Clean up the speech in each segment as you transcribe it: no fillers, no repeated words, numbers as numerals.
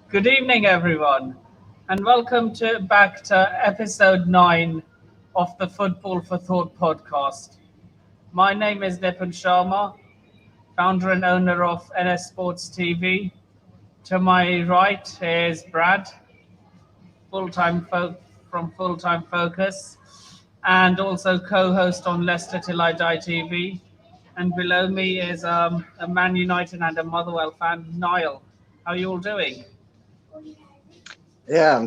Good evening, everyone, and welcome back to episode 9 of the Football for Thought podcast. My name is Nipun Sharma, founder and owner of NS Sports TV. To my right is Brad, full-time from Full Time Focus, and also co-host on Leicester Till I Die TV. And below me is a Man United and a Motherwell fan, Niall. How are you all doing? Yeah, I'm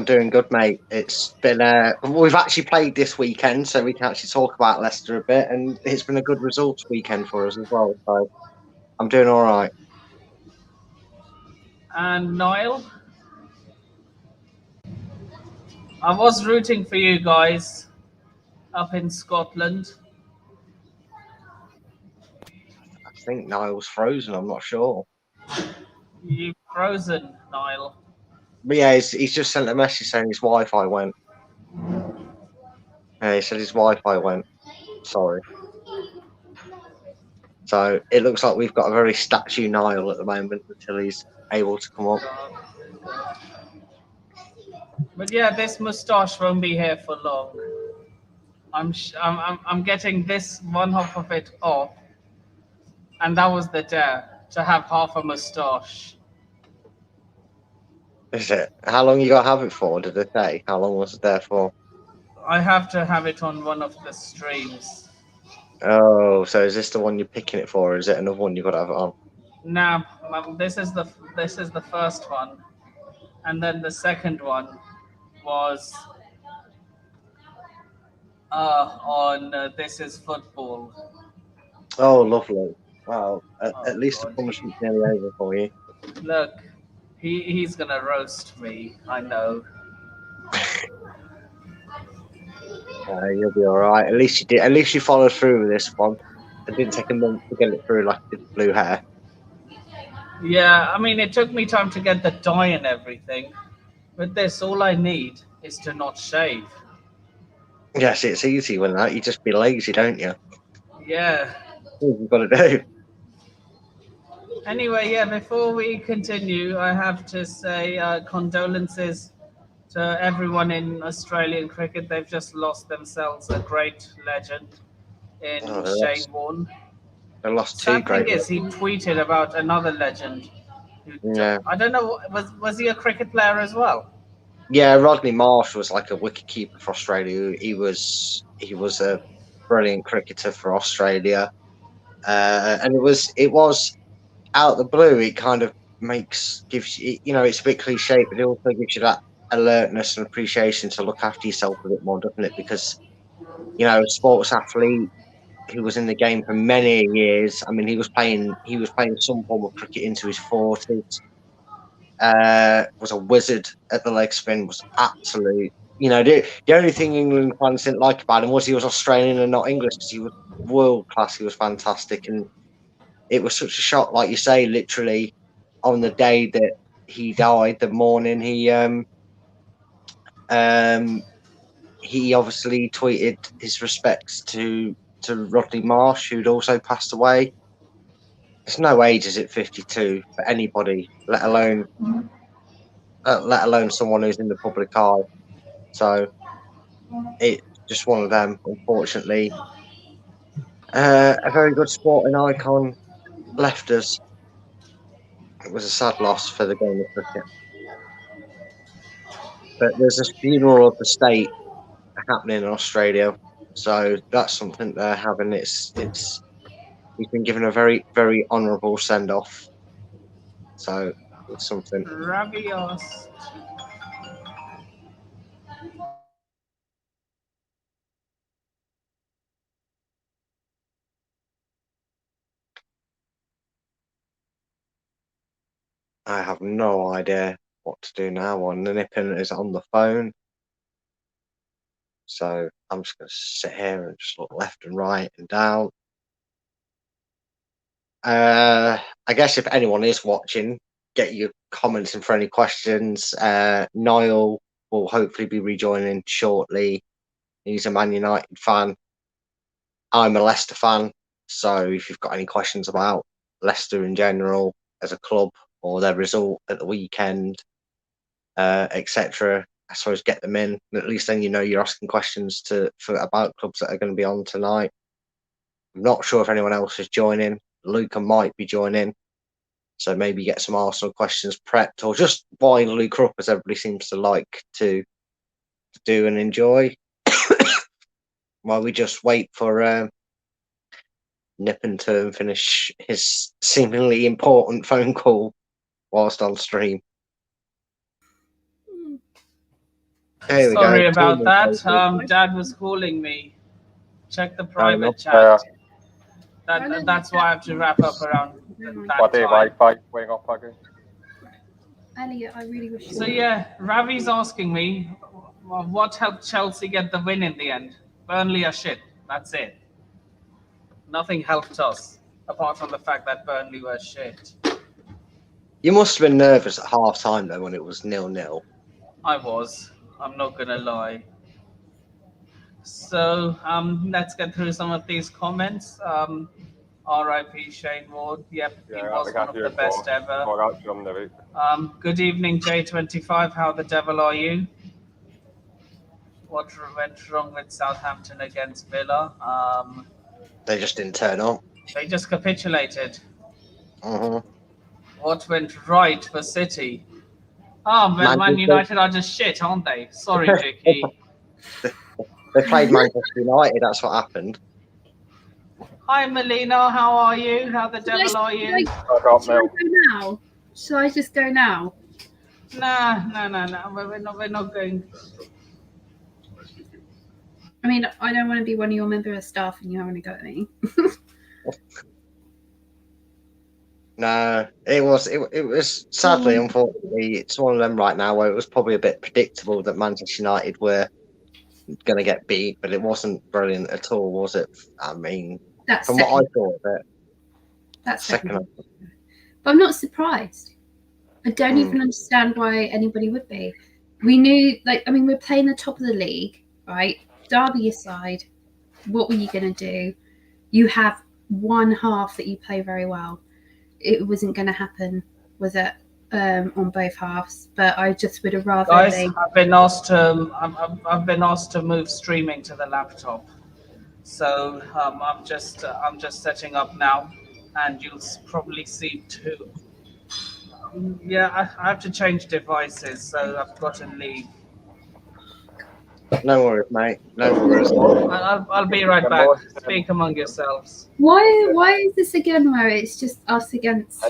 doing good, mate. It's been we've actually played this weekend, so we can actually talk about Leicester a bit, and it's been a good results weekend for us as well. So I'm doing all right. And Niall, I was rooting for you guys up in Scotland. I think Niall's frozen. I'm not sure, You frozen, Niall. but yeah, he's just sent a message saying his Wi-Fi went. Yeah, he said his Wi-Fi went. Sorry. So it looks like we've got a very statue Niall at the moment until he's able to come up. But yeah, this moustache won't be here for long. I'm getting this one half of it off, and that was the dare to have half a moustache. Is it? How long you got to have it for? Did they say? How long was it there for? I have to have it on one of the streams. Oh, so is this the one you're picking it for, or is it another one you got to have it on? Now, this is the first one, and then the second one was on This Is Football. Oh, lovely. Well, at Oh least the God, punishment's nearly over for you. look, he's gonna roast me. I know. You'll be all right. At least you did. At least you followed through with this one. It didn't take a month to get it through like you did the blue hair. Yeah, I mean, it took me time to get the dye and everything. With this, all I need is to not shave. Yes, it's easy when that. You just be lazy, don't you? Yeah. All you've got to do. Anyway, yeah, before we continue, I have to say condolences to everyone in Australian cricket. They've just lost themselves a great legend Oh, in Shane Warne. they lost two Sad thing great. is, he tweeted about another legend. Yeah, I don't know, was he a cricket player as well? yeah. Rodney Marsh was like a wicket keeper for Australia. He was a brilliant cricketer for Australia, and it was out of the blue. It kind of gives you, it's a bit cliche, but it also gives you that alertness and appreciation to look after yourself a bit more, doesn't it? Because a sports athlete who was in the game for many years. I mean, he was playing some form of cricket into his 40s. Was a wizard at the leg spin. Was absolute. The only thing England fans didn't like about him was he was Australian and not English, because he was world class. He was fantastic, and it was such a shock, like you say, literally on the day that he died, the morning um, he obviously tweeted his respects to Rodney Marsh, who'd also passed away. There's no ages at 52 for anybody, let alone someone who's in the public eye. So it's just one of them, unfortunately. A very good sporting icon left us. It was a sad loss for the game of cricket. But there's a funeral of the state happening in Australia, so that's something they're having. It's He's been given a very very honourable send off, so it's something. Ravios. I have no idea what to do now. And the Nippon is on the phone, so I'm just going to sit here and just look left and right and down. I guess if anyone is watching, get your comments in for any questions. Niall will hopefully be rejoining shortly. He's a Man United fan. I'm a Leicester fan. So if you've got any questions about Leicester in general as a club, or their result at the weekend, etc. I suppose get them in. At least then you're asking questions about clubs that are going to be on tonight. I'm not sure if anyone else is joining. Luca might be joining, so maybe get some Arsenal questions prepped, or just wind Luca up as everybody seems to like to do and enjoy. While we just wait for Nippon to finish his seemingly important phone call whilst on stream. Here we go. Sorry about that. Dad was calling me. Check the private chat. That's why I have to wrap up around that time. Elliot, I really wish. So yeah, Ravi's asking me what helped Chelsea get the win in the end. Burnley are shit. That's it. Nothing helped us apart from the fact that Burnley were shit. You must have been nervous at half time though when it was 0-0. I was. I'm not gonna lie. So let's get through some of these comments. R.I.P. Shane Ward. Yep, he was one of the best ever. Good evening, J25. How the devil are you? What went wrong with Southampton against Villa? They just didn't turn up. They just capitulated. Mm-hmm. What went right for City? Man United are just shit, aren't they? Sorry, Vicky. They played Manchester United. That's what happened. Hi, Melina. How are you? How the devil are you? Shall I go now? Shall I just go now? Nah. We're not going. I mean, I don't want to be one of your member of staff and you having a go at me. No, it was sadly, unfortunately, it's one of them right now where it was probably a bit predictable that Manchester United were going to get beat, but it wasn't brilliant at all, was it? I mean, from what I thought of it. That's second half. But I'm not surprised. I don't even understand why anybody would be. We knew, we're playing the top of the league, right? Derby aside, what were you going to do? You have one half that you play very well. It wasn't going to happen, was it? On both halves, but I just would have rather. Guys, I've been asked to move streaming to the laptop, so I'm just setting up now, and you'll probably see too. Yeah, I have to change devices, so I've got to leave. No worries, mate. No worries. I'll be right back. Speak among yourselves. Why is this again where it's just us against?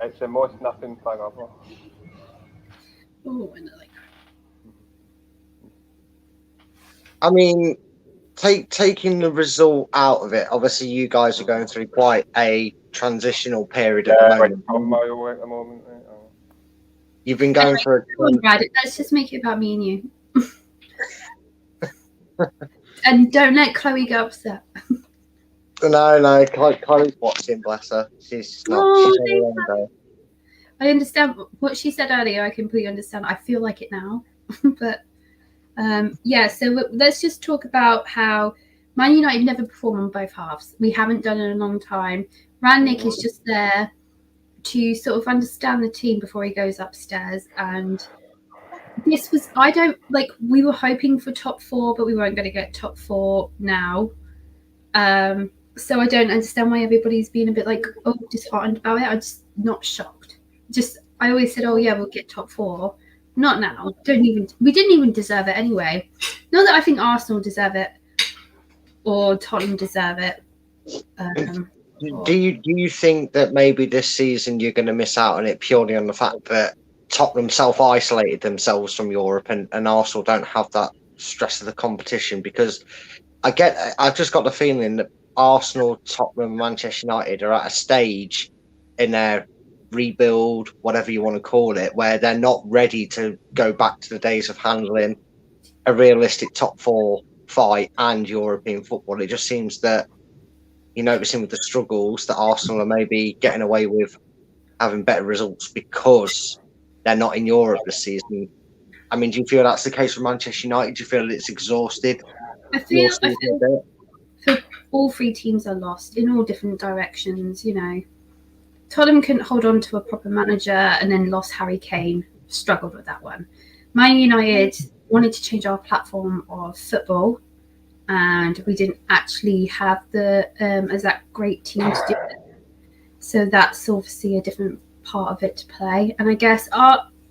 It's the most nothing thing ever. Oh, I know. I mean, taking the result out of it, obviously you guys are going through quite a transitional period at the moment. You've been going for Let's just make it about me and you. And don't let Chloe get upset. No, Chloe's watching, bless her. She's not. I understand what she said earlier. I completely understand. I feel like it now. But so let's just talk about how Man United never perform on both halves. We haven't done it in a long time. Rangnick is just there to sort of understand the team before he goes upstairs. And this was, we were hoping for top four, but we weren't going to get top four now. So I don't understand why everybody's been a bit disheartened about it. I'm just not shocked. I always said, oh yeah, we'll get top four. Not now. We didn't even deserve it anyway. Not that I think Arsenal deserve it or Tottenham deserve it. Do you think that maybe this season you're going to miss out on it purely on the fact that Tottenham self-isolated themselves from Europe and Arsenal don't have that stress of the competition? Because I've just got the feeling that Arsenal, Tottenham, Manchester United are at a stage in their rebuild, whatever you want to call it, where they're not ready to go back to the days of handling a realistic top four fight and European football. It just seems that you're noticing with the struggles that Arsenal are maybe getting away with having better results because they're not in Europe this season. I mean, do you feel that's the case for Manchester United? Do you feel it's exhausted? I feel all three teams are lost in all different directions, Tottenham couldn't hold on to a proper manager and then lost Harry Kane. Struggled with that one. Man United wanted to change our platform of football, and we didn't actually have the exact great team to do it. So that's obviously a different part of it to play. And I guess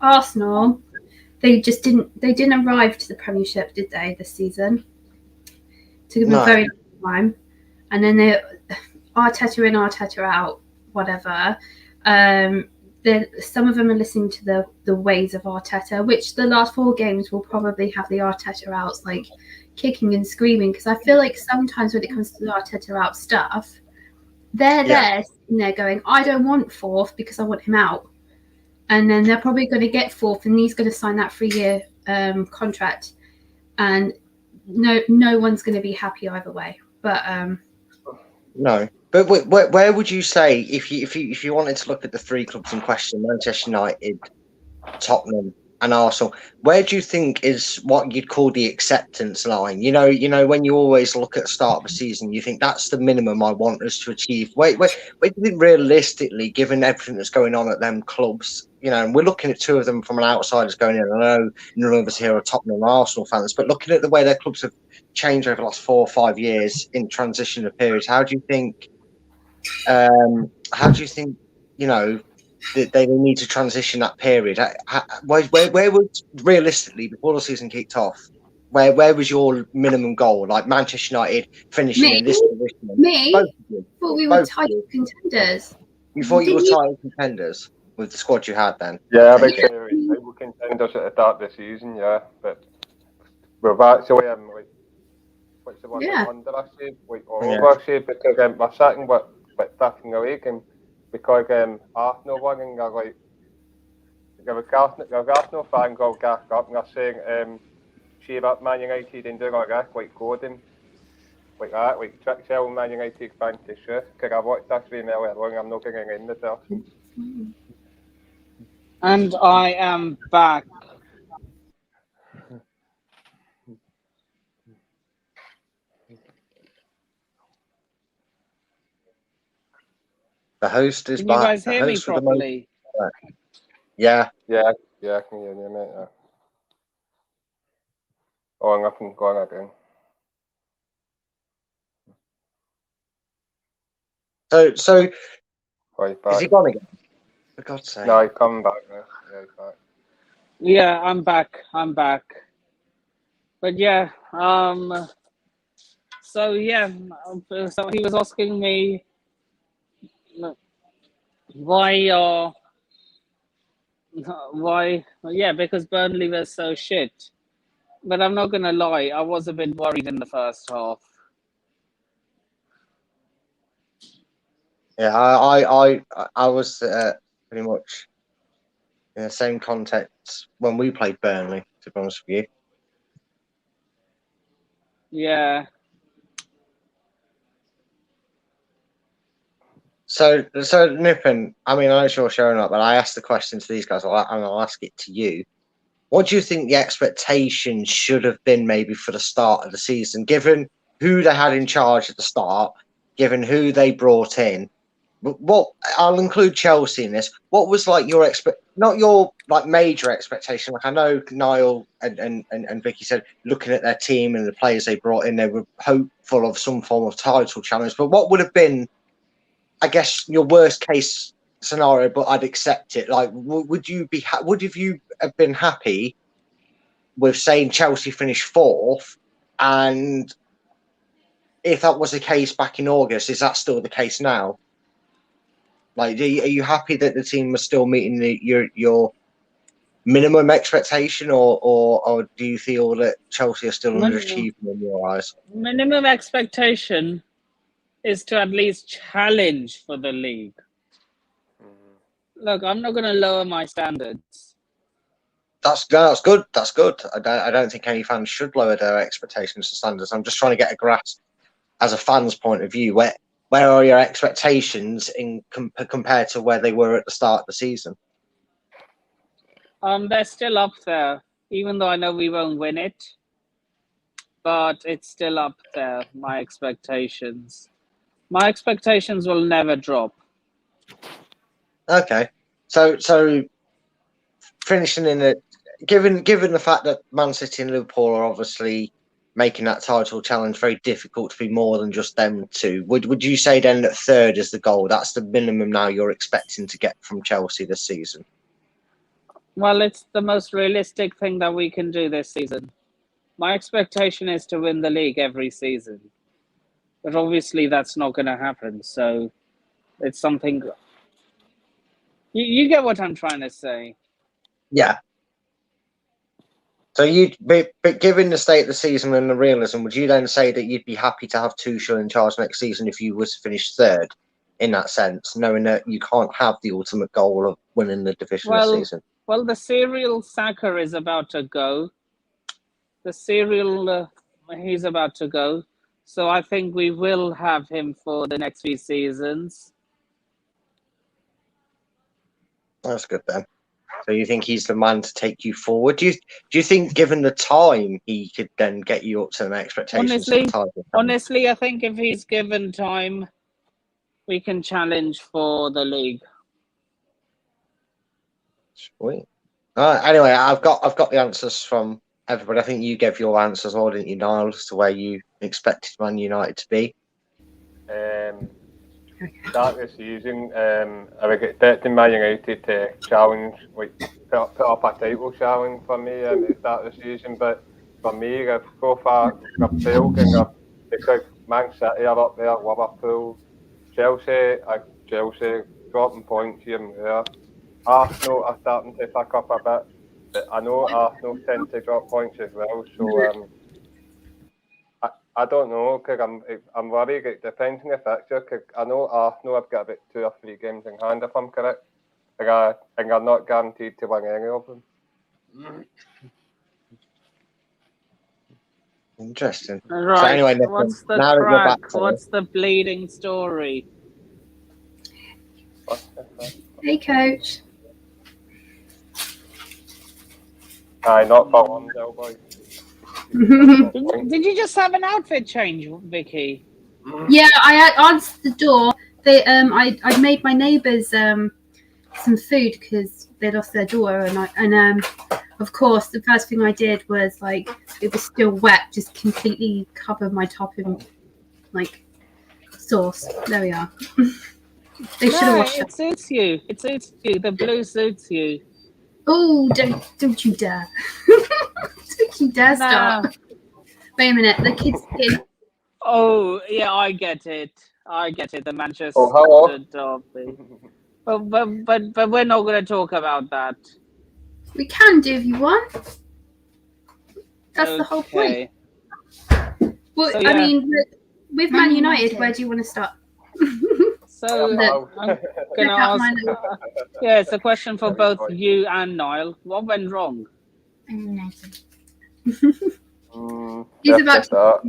Arsenal, they didn't arrive to the Premiership, did they, this season? Took them a very long time. And then Arteta in, Arteta out, whatever. Some of them are listening to the ways of Arteta, which the last 4 games will probably have the Arteta outs like kicking and screaming, because I feel like sometimes when it comes to the Arteta out stuff, they're there and they're going, I don't want 4th because I want him out. And then they're probably going to get 4th and he's going to sign that 3-year contract. And no one's going to be happy either way. But no. But where would you say, if you wanted to look at the 3 clubs in question, Manchester United, Tottenham and Arsenal, where do you think is what you'd call the acceptance line? You know, when you always look at the start of a season, you think that's the minimum I want us to achieve. Where do you think realistically, given everything that's going on at them clubs, you know, and we're looking at 2 of them from an outsider's going in. I know none of us here are Tottenham and Arsenal fans, but looking at the way their clubs have changed over the last 4 or 5 years in transition periods, how do you think, you know, that they need to transition that period? Where would, realistically, before the season kicked off, where was your minimum goal? Like Manchester United finishing in this position? Thought we were title contenders. You thought you were title contenders with the squad you had then? Yeah, I think we were contenders at the start of the season, we've actually like, what's the one under last year? Over last year, because we're sitting with 5th in the league, and because Arsenal won, and they're like, the Arsenal fans all gassed up and they're saying, cheer up Man United and do like that, like Gordon, like that, like tell Man United fans to shit, because I watched that game earlier on, I'm not getting in the person. And I am back. The host is Can back. you guys hear me properly? Yeah, I can hear you, mate. Yeah. Oh, nothing going again. So Is he gone again? For God's sake. No, he's coming back now. Yeah, he's back. Yeah, I'm back. But yeah, so yeah, so he was asking me why, because Burnley was so shit. But I'm not gonna lie, I was a bit worried in the first half. Yeah, I was pretty much in the same context when we played Burnley, to be honest with you. Yeah. So Nippon, I mean, I know you're showing up, but I asked the question to these guys, and I'll ask it to you. What do you think the expectations should have been maybe for the start of the season, given who they had in charge at the start, given who they brought in? What I'll include Chelsea in this. What was like your not your like major expectation? Like I know Niall and Vicky said, looking at their team and the players they brought in, they were hopeful of some form of title challenge. But what would have been, I guess, your worst case scenario? But I'd accept it. Like, would you have been happy with saying Chelsea finished 4th? And if that was the case back in August, is that still the case now? Like, are you happy that the team was still meeting your minimum expectation, or do you feel that Chelsea are still underachieving in your eyes? Minimum expectation is to at least challenge for the league. Look, I'm not going to lower my standards. That's good. That's good. I don't think any fans should lower their expectations and standards. I'm just trying to get a grasp, as a fan's point of view, where are your expectations compared to where they were at the start of the season? They're still up there, even though I know we won't win it. But it's still up there, my expectations. My expectations will never drop. Okay. So finishing in a given the fact that Man City and Liverpool are obviously making that title challenge very difficult to be more than just them two, would you say then that third is the goal? That's the minimum now you're expecting to get from Chelsea this season? Well, it's the most realistic thing that we can do this season. My expectation is to win the league every season. But obviously that's not going to happen. So it's something... You get what I'm trying to say. Yeah. So but given the state of the season and the realism, would you then say that you'd be happy to have Tuchel in charge next season if you was to finish third in that sense, knowing that you can't have the ultimate goal of winning the division this season? Well, the serial Saka is about to go. The serial, he's about to go. So I think we will have him for the next few seasons. That's good then. So you think he's the man to take you forward? Do you think, given the time, he could then get you up to the expectations? Honestly, I think if he's given time, we can challenge for the league. Sweet. Anyway, I've got the answers from everybody. I think you gave your answers, all didn't you, Niall, as to where you expected Man United to be? Start the season, I was expecting Man United to challenge, like put up a title challenge for me at the start of the season, but for me, so far I've failed, and because Man City are up there, Liverpool, Chelsea dropping points here and there. Arsenal are starting to pick up a bit, but I know Arsenal tend to drop points as well, so I don't know, because I'm worried. It depends on the fixture, because I know Arsenal have got about 2 or 3 games in hand, if I'm correct, and are not guaranteed to win any of them. Interesting. Right. So anyway, what's the now crack? What's the bleeding story? Hey, coach. Aye, not for one, boy. Did you just have an outfit change, Vicky? Yeah, I answered the door. I made my neighbours some food because they lost their daughter, and of course the first thing I did was, like, it was still wet, just completely cover my top in like sauce. There we are. They should have washed it. It suits you. It suits you. The blue suits you. Oh, don't you dare! Don't you dare stop. Wait a minute, the kids in. Oh, yeah, I get it. The Manchester derby. But we're not going to talk about that. We can do if you want. That's the whole point. Well, so, yeah. I mean, with Man United, where do you want to start? So I'm going to ask. Yeah, it's a question for both you and Niall. What went wrong? He's about to.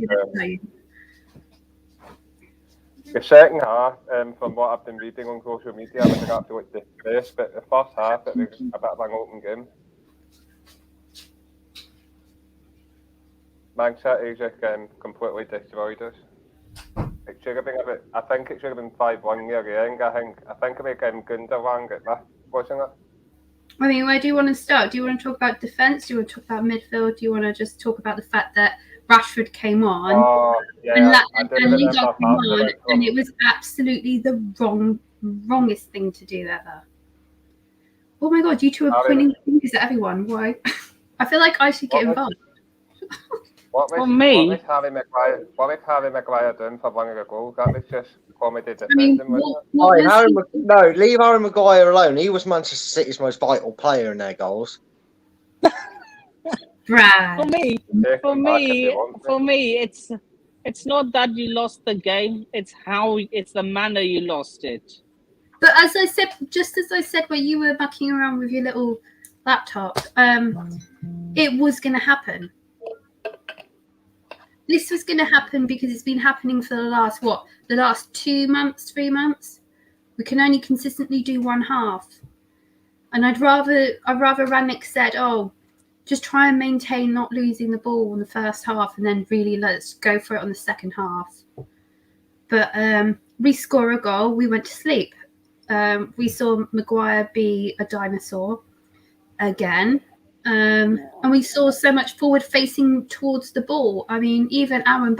The second half, from what I've been reading on social media, I was absolutely disgraced, but the first half, it was a bit of an open game. Man City just completely destroyed us. It should have been I think it should have been 5-1 near the end. I think it became Gundogan at that, wasn't it? I mean, where do you want to start? Do you want to talk about defence? Do you want to talk about midfield? Do you want to just talk about the fact that Rashford came on and Lingard came on, and it was absolutely the wrongest thing to do ever. Oh my God, you two are pointing fingers at everyone. Why? I feel like I should get involved. What was Harry Maguire doing for one of the goals? That was just comedy defending, wasn't it? Leave Harry Maguire alone. He was Manchester City's most vital player in their goals. Brad. For me, it's not that you lost the game. It's the manner you lost it. But as I said, where you were mucking around with your little laptop, it was going to happen. This was going to happen because it's been happening for the last 2 months, 3 months. We can only consistently do one half, and I'd rather Rannick said, "Oh, just try and maintain not losing the ball in the first half, and then really let's go for it on the second half." But we score a goal, we went to sleep. We saw Maguire be a dinosaur again. And we saw so much forward facing towards the ball. I mean, even Aaron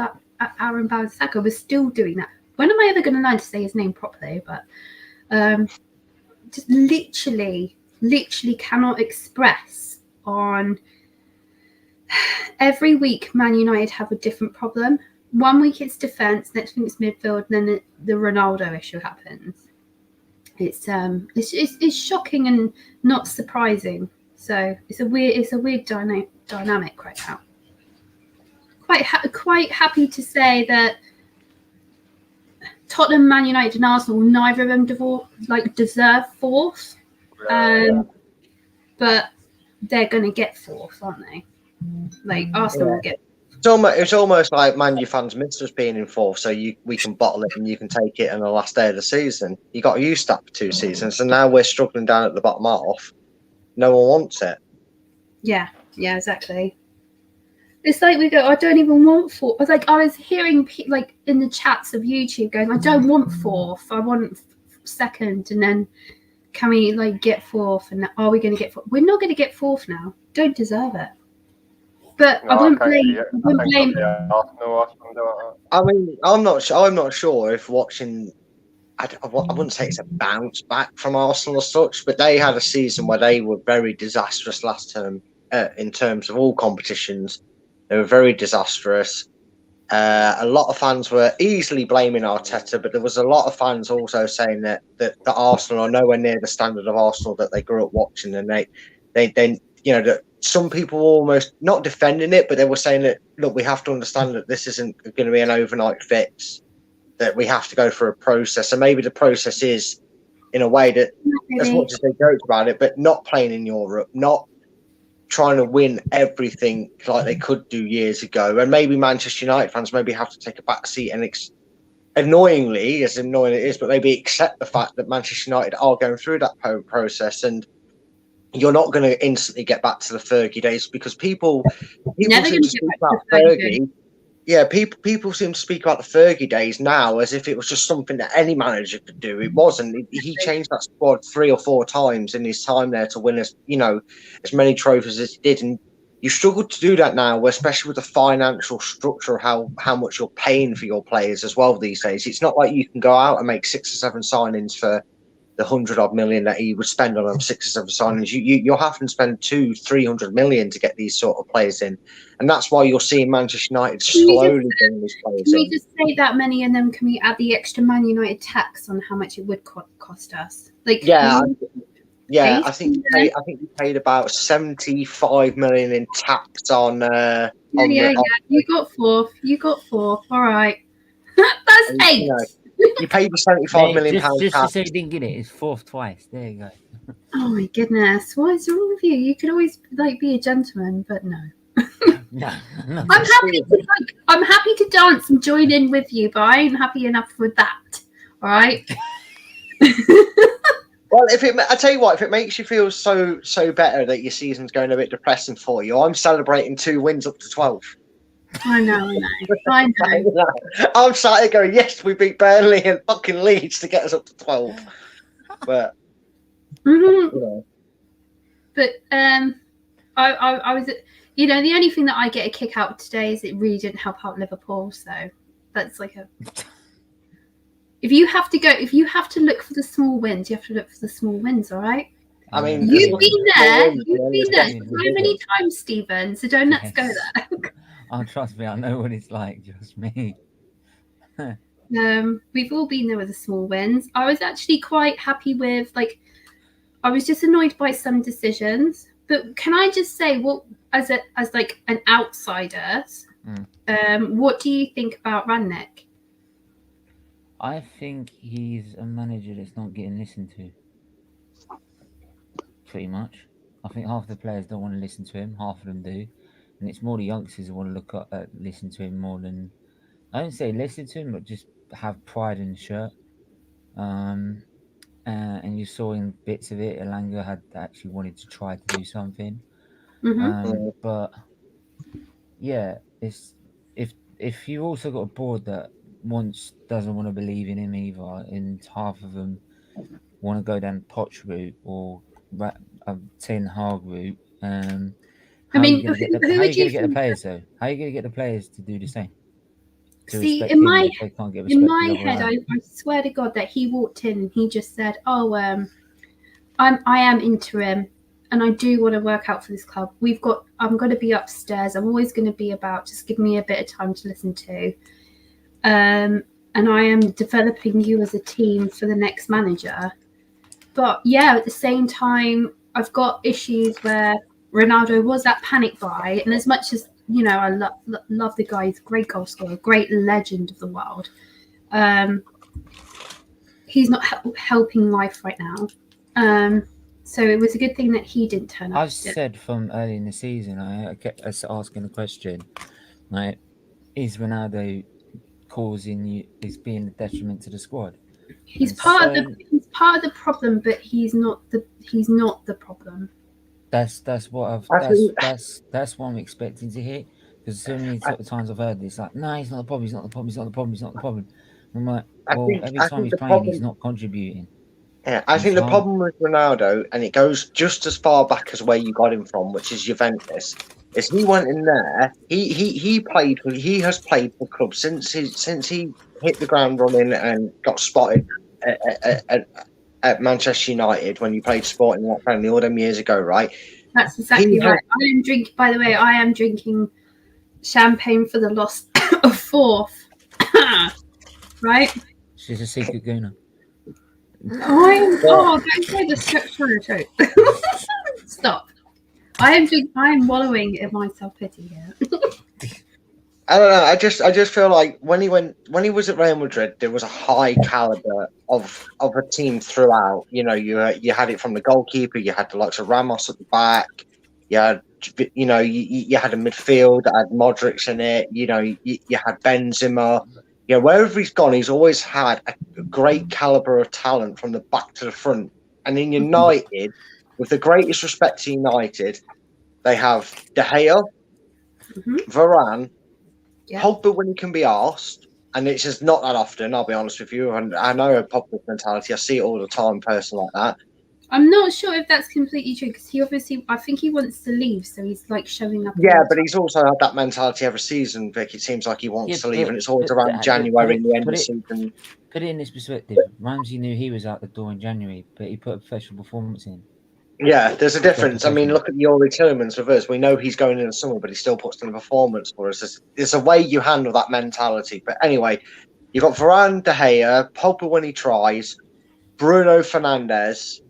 Backstage was still doing that. When am I ever going to learn to say his name properly? But just literally cannot express on. Every week, Man United have a different problem. One week it's defence, next week it's midfield, and then the Ronaldo issue happens. It's shocking and not surprising. So it's a weird dynamic right now. Quite happy to say that Tottenham, Man United, and Arsenal, neither of them deserve fourth, but they're going to get fourth, aren't they? Like Arsenal will get. It's almost like Man U fans miss us being in fourth, so we can bottle it and you can take it in the last day of the season. You got used to that for 2 seasons, and now we're struggling down at the bottom half. No one wants it. Yeah, exactly. It's like we go, I don't even want fourth. I was hearing in the chats of YouTube going, I don't want fourth, I want second, and then can we get fourth? And are we going to get fourth? We're not going to get fourth now. Don't deserve it. But no, I wouldn't blame. I mean, I'm not sure if watching. I wouldn't say it's a bounce back from Arsenal as such, but they had a season where they were very disastrous last term in terms of all competitions. They were very disastrous. A lot of fans were easily blaming Arteta, but there was a lot of fans also saying that Arsenal are nowhere near the standard of Arsenal that they grew up watching, and they that some people were almost not defending it, but they were saying that, look, we have to understand that this isn't going to be an overnight fix, that we have to go through a process. And maybe the process is in a way that, as much as they joke about it, but not playing in Europe, not trying to win everything like they could do years ago. And maybe Manchester United fans maybe have to take a back seat and annoyingly, as annoying it is, but maybe accept the fact that Manchester United are going through that process, and you're not going to instantly get back to the Fergie days, because people seem to speak about Fergie. Yeah, people seem to speak about the Fergie days now as if it was just something that any manager could do. It wasn't. He changed that squad 3 or 4 times in his time there to win as many trophies as he did, and you struggle to do that now, especially with the financial structure of how much you're paying for your players as well these days. It's not like you can go out and make 6 or 7 signings for the 100-odd million that he would spend on them 6 or 7 signings. You're having to spend 200-300 million to get these sort of players in, and that's why you're seeing Manchester United slowly getting these players in. Can we just say that many, and then can we add the extra Man United tax on how much it would cost us? I think we paid about 75 million in tax on. You got fourth. All right, that's 8. You paid the 75 million pounds. Just to say you didn't get it, it's fourth twice. There you go. Oh my goodness, what is wrong with you? You could always be a gentleman, but no. No. I'm happy to dance and join in with you, but I ain't happy enough with that. All right. Well, I tell you what, if it makes you feel so better that your season's going a bit depressing for you, I'm celebrating 2 wins up to 12. I know. I'm sat here going, yes, we beat Burnley and fucking Leeds to get us up to 12. But But I was, the only thing that I get a kick out today is it really didn't help out Liverpool. So that's if you have to look for the small wins, you have to look for the small wins. All right. I mean, you've been there so many times, Stephen. So don't let's go there. Oh, trust me, I know what it's like. Just me. We've all been there with the small wins. I was actually quite happy with I was just annoyed by some decisions. But can I just say, as an outsider, what do you think about Rangnick? I think he's a manager that's not getting listened to. Pretty much. I think half the players don't want to listen to him. Half of them do. And it's more the youngsters who want to listen to him more than, I don't say listen to him, but just have pride in the shirt. And you saw in bits of it, Elanga had actually wanted to try to do something. But yeah, it's if you also got a board that doesn't want to believe in him either, and half of them want to go down Poch route or Ten Hag route, how are you going to get the players though? How are you going to get the players to do the same? See, in my head, I swear to God that he walked in and he just said, "Oh, I am interim, and I do want to work out for this club. I'm going to be upstairs. I'm always going to be about. Just give me a bit of time to listen to, and I am developing you as a team for the next manager." But yeah, at the same time, I've got issues where Ronaldo was that panic buy, and as much as I love the guy. He's a great goal scorer, great legend of the world. He's not helping life right now. So it was a good thing that he didn't turn up. I've said from early in the season, I kept asking the question, like, is Ronaldo is being a detriment to the squad? He's part of the problem, but he's not the problem. That's what that's what I'm expecting to hear, because so many times I've heard this, like, no, he's not the problem, he's not the problem, he's not the problem, he's not the problem. I'm like, every time he's playing, he's not contributing. Yeah, I think the problem with Ronaldo, and it goes just as far back as where you got him from, which is Juventus, is he went in there. He has played for clubs since he hit the ground running and got spotted at Manchester United when you played Sporting that family all them years ago, right? That's exactly right. By the way, I am drinking champagne for the loss of fourth. Right? She's a secret gooner. Don't say the structure. Stop. I am wallowing in my self-pity here. I don't know. I just feel like when he was at Real Madrid, there was a high caliber of a team throughout. You had it from the goalkeeper. You had the likes of Ramos at the back. You had you had a midfield that had Modric in it. You had Benzema. Wherever he's gone, he's always had a great caliber of talent from the back to the front. And in United, with the greatest respect to United, they have De Gea, Varane, Pogba when he can be arsed, and it's just not that often, I'll be honest with you. And I know a Pogba mentality. I see it all the time, person like that. I'm not sure if that's completely true, because I think he wants to leave, so he's like showing up. Yeah, but he's also had that mentality every season, Vic. It seems like he wants to leave, and it's always around January in the end of the season. Put it in this perspective. Ramsey knew he was out the door in January, but he put a professional performance in. Yeah, there's a difference. I mean, look at Yuri Tillemans with us. We know he's going in the summer, but he still puts in a performance for us. There's a way you handle that mentality. But anyway, you've got Varane, De Gea, Pogba when he tries, Bruno Fernandes,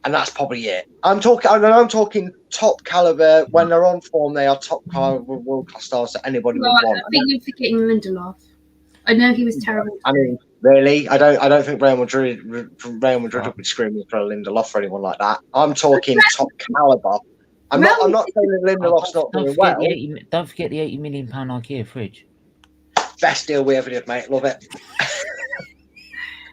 and that's probably it. I'm talking top caliber. When they're on form, they are top caliber world class stars that anybody would want. I think you're forgetting Lindelof. I know he was terrible. I mean, really, I don't think Real Madrid would be screaming for a Lindelof or anyone like that. I'm talking top caliber. I'm not saying that Lindelof's not doing well. Don't forget the £80 million IKEA fridge. Best deal we ever did, mate. Love it.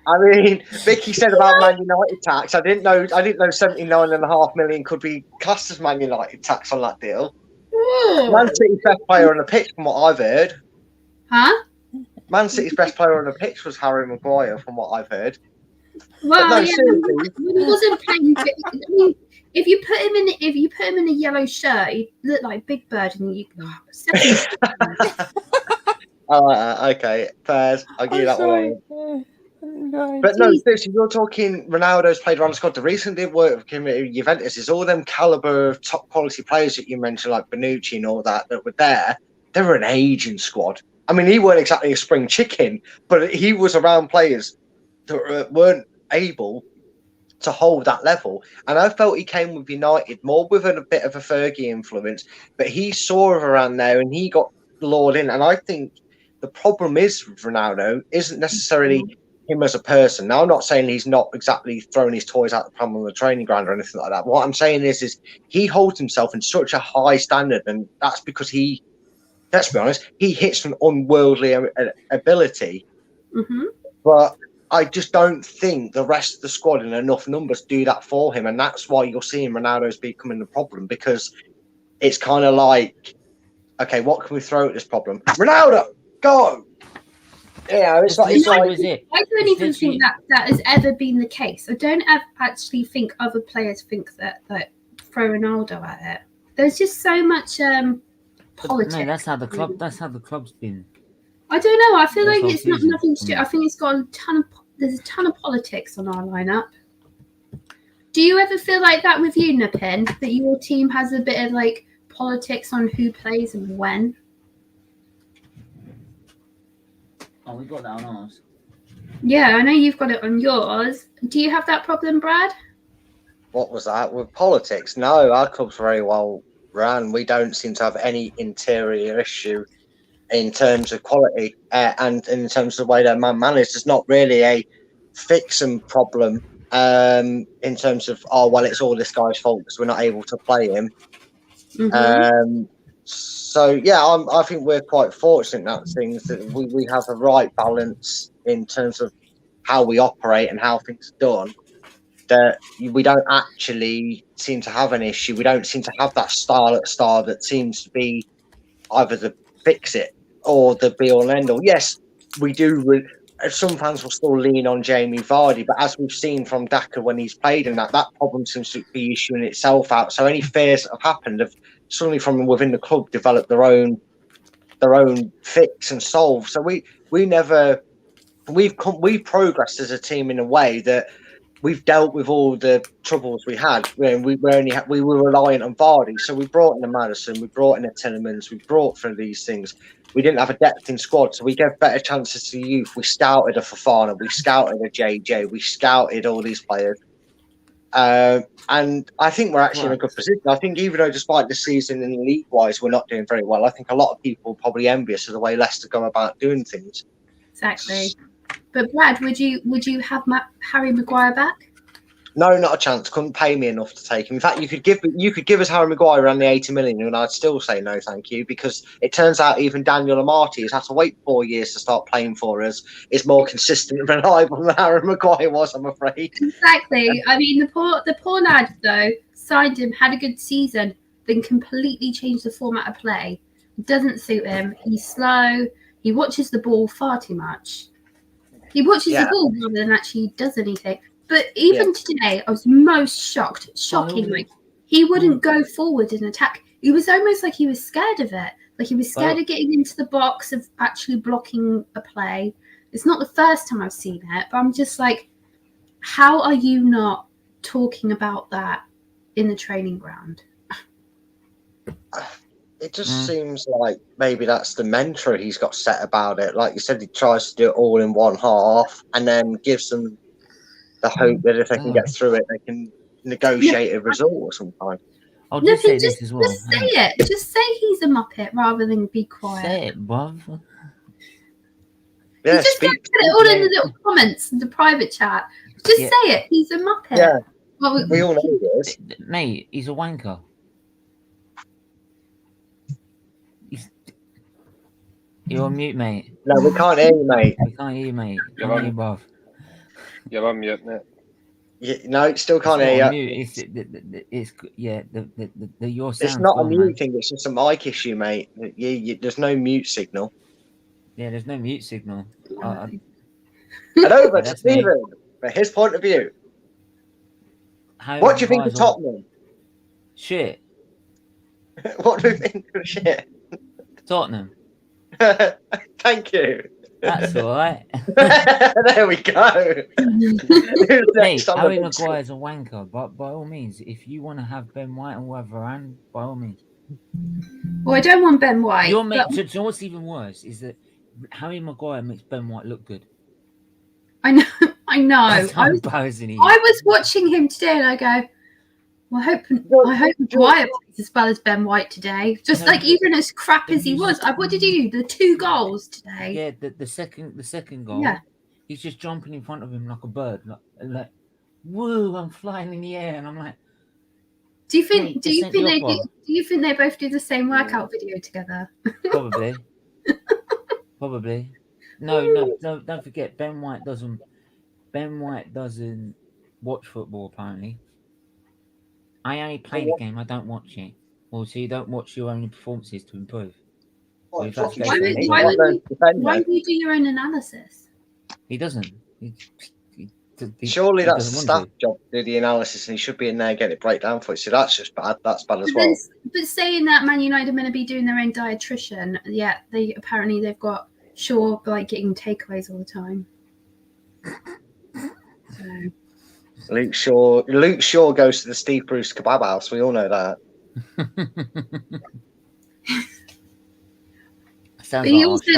I mean, Vicky said about Man United tax. I didn't know 79.5 million could be classed as Man United tax on that deal. Ooh. Man City's best player on the pitch, from what I've heard. Huh? Man City's best player on the pitch was Harry Maguire, from what I've heard. Well, he wasn't playing. I mean, if you put him in a yellow shirt, he looked like Big Bird, and you. Okay, fair. I'll give you that one. But no, seriously, you're talking Ronaldo's played around the squad. The reason they work with Juventus is all them caliber of top quality players that you mentioned, like Bonucci and all that were there. They were an aging squad. I mean, he weren't exactly a spring chicken, but he was around players that weren't able to hold that level. And I felt he came with United more with a bit of a Fergie influence, but he saw around there and he got lured in. And I think the problem is with Ronaldo isn't necessarily him as a person. Now, I'm not saying he's not exactly throwing his toys out the pram on the training ground or anything like that. What I'm saying is he holds himself in such a high standard, and that's because let's be honest, he hits an unworldly ability. Mm-hmm. But I just don't think the rest of the squad in enough numbers do that for him. And that's why you're seeing Ronaldo's becoming the problem, because it's kind of like, okay, what can we throw at this problem? Ronaldo, go! Yeah, it's like, I don't even think that has ever been the case. I don't actually think other players think that throw Ronaldo at it. There's just so much politics. No, that's how the club's been. I don't know. I feel like it's not nothing to do. I think it's got there's a ton of politics on our lineup. Do you ever feel like that with you, Napin? That your team has a bit of like politics on who plays and when? Oh, we got that on ours. Yeah, I know you've got it on yours. Do you have that problem, Brad? What was that? With politics? No, our club's very well run. We don't seem to have any interior issue in terms of quality and in terms of the way they're managed. There's not really a fixing problem in terms of, it's all this guy's fault because we're not able to play him. Mm-hmm. So, yeah, I think we're quite fortunate in that things that we have the right balance in terms of how we operate and how things are done. That we don't actually seem to have an issue. We don't seem to have that star that seems to be either the fix it or the be all and end all. Yes, we do. Some fans will still lean on Jamie Vardy, but as we've seen from Xhaka when he's played and that problem seems to be issuing itself out. So any fears that have happened have suddenly from within the club developed their own fix and solve. So we've progressed as a team in a way that we've dealt with all the troubles we had. We were reliant on Vardy, so we brought in a Madison, we brought in a Tillemans, we brought through these things. We didn't have a depth in squad, so we gave better chances to youth. We scouted a Fofana, we scouted a JJ, we scouted all these players. And I think we're actually in a good position. I think even though despite the season in league-wise we're not doing very well, I think a lot of people are probably envious of the way Leicester go about doing things. Exactly. But Brad, would you have Harry Maguire back? No, not a chance. Couldn't pay me enough to take him. In fact, you could give us Harry Maguire around the 80 million, and I'd still say no, thank you. Because it turns out even Daniel Amati has had to wait 4 years to start playing for us. Is more consistent and reliable than Harry Maguire was, I'm afraid. Exactly. I mean, the poor lad though signed him, had a good season, then completely changed the format of play. It doesn't suit him. He's slow. He watches the ball far too much. He watches the ball rather than actually does anything. But even today, I was most shocking. Like he wouldn't go forward in attack. It was almost like he was scared of it. Like he was scared of getting into the box, of actually blocking a play. It's not the first time I've seen it, but I'm just like, how are you not talking about that in the training ground? It just seems like maybe that's the mantra he's got set about it. Like you said, he tries to do it all in one half and then gives them the hope that if they can get through it, they can negotiate a result or something. I'll just say this as well. Just say it. Just say he's a muppet rather than be quiet. Say it, bruv. Yeah, you just get it all in the little comments in the private chat. Just say it. He's a muppet. Yeah, well, we all know he is. Mate, he's a wanker. You're on mute, mate. No, we can't hear you, mate. We can't hear you, mate. Can't hear you, bruv. You're on mute, mate. Yeah, no, still can't hear you. It's your sound. It's not a mute thing. It's just a mic issue, mate. There's no mute signal. Yeah, there's no mute signal. And over to Stephen, from his point of view. What do you think of Tottenham? Shit. What do you think of shit? Tottenham. Thank you. That's all right. There we go. Hey, Harry Maguire's a wanker, but by all means, if you want to have Ben White and Wolverhampton, by all means. Well, I don't want Ben White. So what's even worse is that Harry Maguire makes Ben White look good. I know. That's how embarrassing he is. I was watching him today, and I go, well, I hope Maguire plays as well as Ben White today. Just like even as crap as he was. What did he do? The 2 goals today. Yeah, the second goal. Yeah. He's just jumping in front of him like a bird, like woo! I'm flying in the air, and I'm like. Do you think they both do the same workout video together? Probably. Probably. No, don't forget Ben White doesn't watch football apparently. I only play the game, I don't watch it. Well, so you don't watch your own performances to improve. We've had to go Why for would- it. why would- Why Defender. do you do your own analysis? He doesn't. Surely he that's doesn't the want staff to. job to do the analysis, and he should be in there getting it breakdown for you. So that's just bad. That's bad as But, well. but saying that Man United are going to be doing their own dietitian, yet they've got Shaw like getting takeaways all the time. So. Luke Shaw goes to the Steve Bruce kebab house. We all know that. Sounds But he like also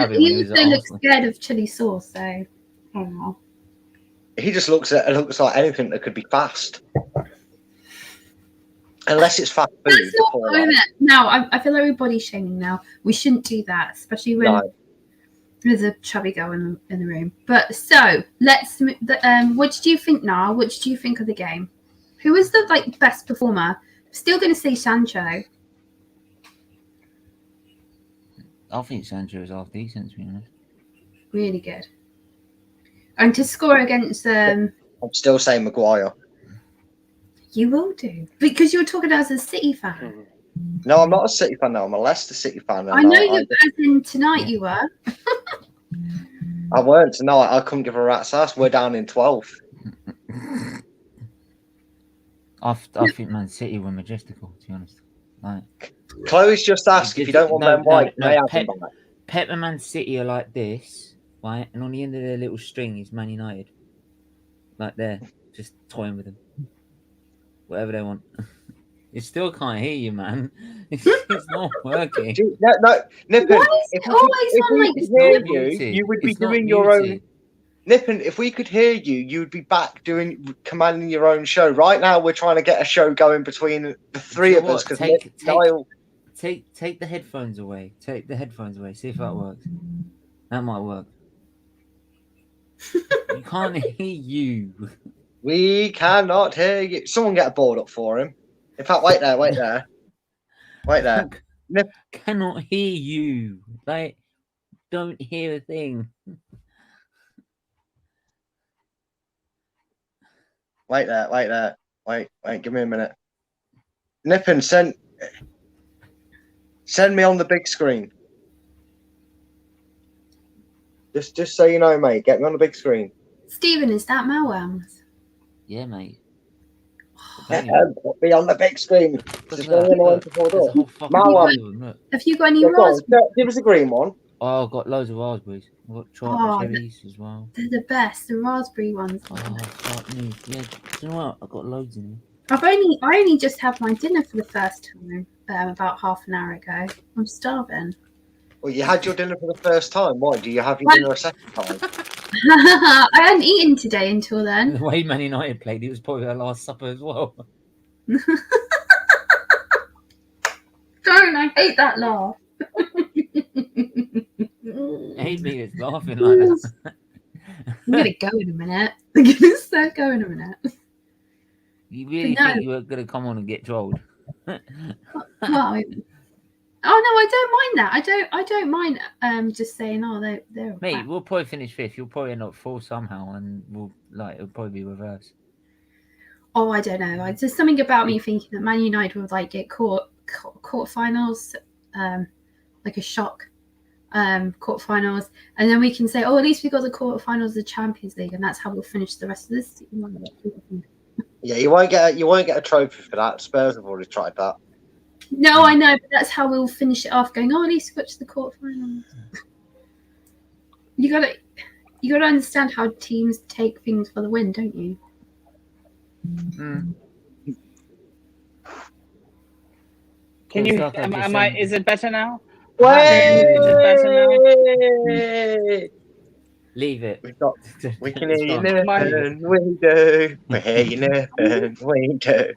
looks scared of chili sauce, so I don't know. He just looks like anything that could be fast, unless it's fast food. That's not what I meant. Now I feel like we're body shaming now. We shouldn't do that, especially when there's a chubby girl in the room. But so let's. What do you think, Niall? What do you think of the game? Who was the best performer? Still going to say Sancho. I think Sancho is half decent, to be honest. Really good. And to score against I'm still saying Maguire. You will do. Because you're talking as a City fan. No, I'm not a City fan now. I'm a Leicester City fan. I know you, as in tonight you were. I weren't tonight. I couldn't give a rat's ass. We're down in 12th. I think Man City were majestical, to be honest. Like, Chloe's just asked if you don't want Ben White. Pep and Man City are like this, right? And on the end of their little string is Man United. Like they're just toying with them. Whatever they want. It still can't hear you, man. It's not working. No, Nippon. If we could hear you, you would be doing your own. Nippon, if we could hear you, you would be back commanding your own show. Right now, we're trying to get a show going between the three of us. Take the headphones away. Take the headphones away. See if that works. That might work. You can't hear you. We cannot hear you. Someone get a board up for him. In fact, wait there. Cannot hear you. Like, don't hear a thing. Wait there. Wait, give me a minute. Nippon, send me on the big screen. Just so you know, mate, get me on the big screen. Stephen, is that Melwams? Yeah, mate. Put me on the big screen. Have you got any raspberries? Give us a green one. Oh, I've got loads of raspberries. I've got cherries as well. They're the best, the raspberry ones. Yeah, you know what? I've got loads in here. I only just had my dinner for the first time about half an hour ago. I'm starving. Well, you had your dinner for the first time. Why? Do you have your dinner a second time? I hadn't eaten today until then. The way Man United played, it was probably their last supper as well. I hate that laugh. I hate me that's laughing like that. I'm going to go in a minute. I'm going to start go in a minute. You really think you were going to come on and get trolled? Well, oh no, I don't mind that. I don't mind just saying, oh, they're mate, we'll probably finish fifth. You'll probably end up fourth somehow, and it'll probably be reversed. Oh, I don't know. There's something about me thinking that Man United would get quarterfinals, like a shock, quarterfinals, and then we can say, oh, at least we got the quarterfinals of the Champions League, and that's how we'll finish the rest of this season. Yeah, you won't get a trophy for that. Spurs have already tried that. No, I know, but that's how we'll finish it off. Going, oh, at least we got to the quarterfinals. You gotta understand how teams take things for the win, don't you? Mm. Can you? Is it better now? Leave it. We can hear you, Nathan. We do. We hear you, Nathan. We do.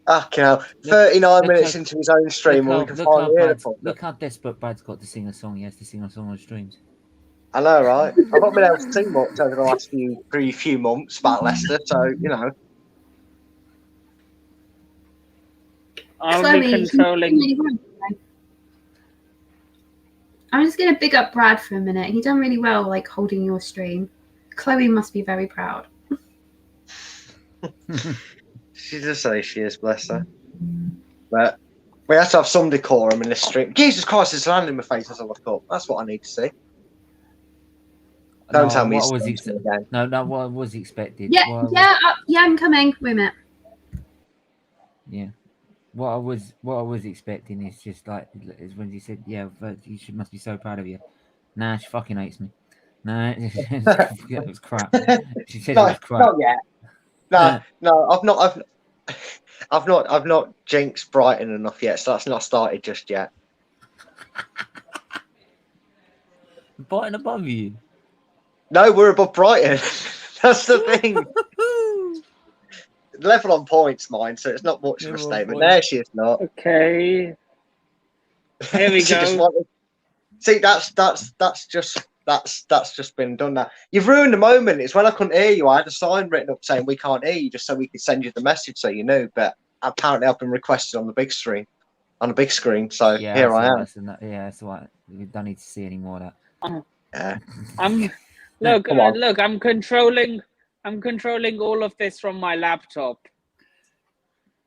Fucking hell. 39 minutes into his own stream, and we can finally hear it. Look how desperate Brad's got to sing a song. He has to sing a song on streams. I know, right? I've not been able to sing much over the last few months about Leicester, so, you know. I'll be controlling. I'm just going to big up Brad for a minute. He done really well, holding your stream. Chloe must be very proud. She does say she is, bless her. But We have to have some decorum in this stream. Jesus Christ, there's land in my face as I look up. That's what I need to see. Don't tell me what was again. No, what was expected. Yeah, I'm coming. Wait a minute. Yeah. What I was expecting is just like is when you said, "Yeah, you must be so proud of you." Nah, she fucking hates me. Nah, it was crap. She said it was crap. Not yet. No, I've not jinxed Brighton enough yet, so that's not started just yet. Brighton above you. No, we're above Brighton. That's the thing. Level on points, mine, so it's not much of a statement. There she is not. Okay. Here we go. See, that's just been done now. You've ruined the moment. It's when I couldn't hear you. I had a sign written up saying we can't hear you, just so we could send you the message so you knew. But apparently, I've been requested on the big screen. So yeah, here I am. That's why we don't need to see any more of that. Yeah. Look, I'm controlling all of this from my laptop.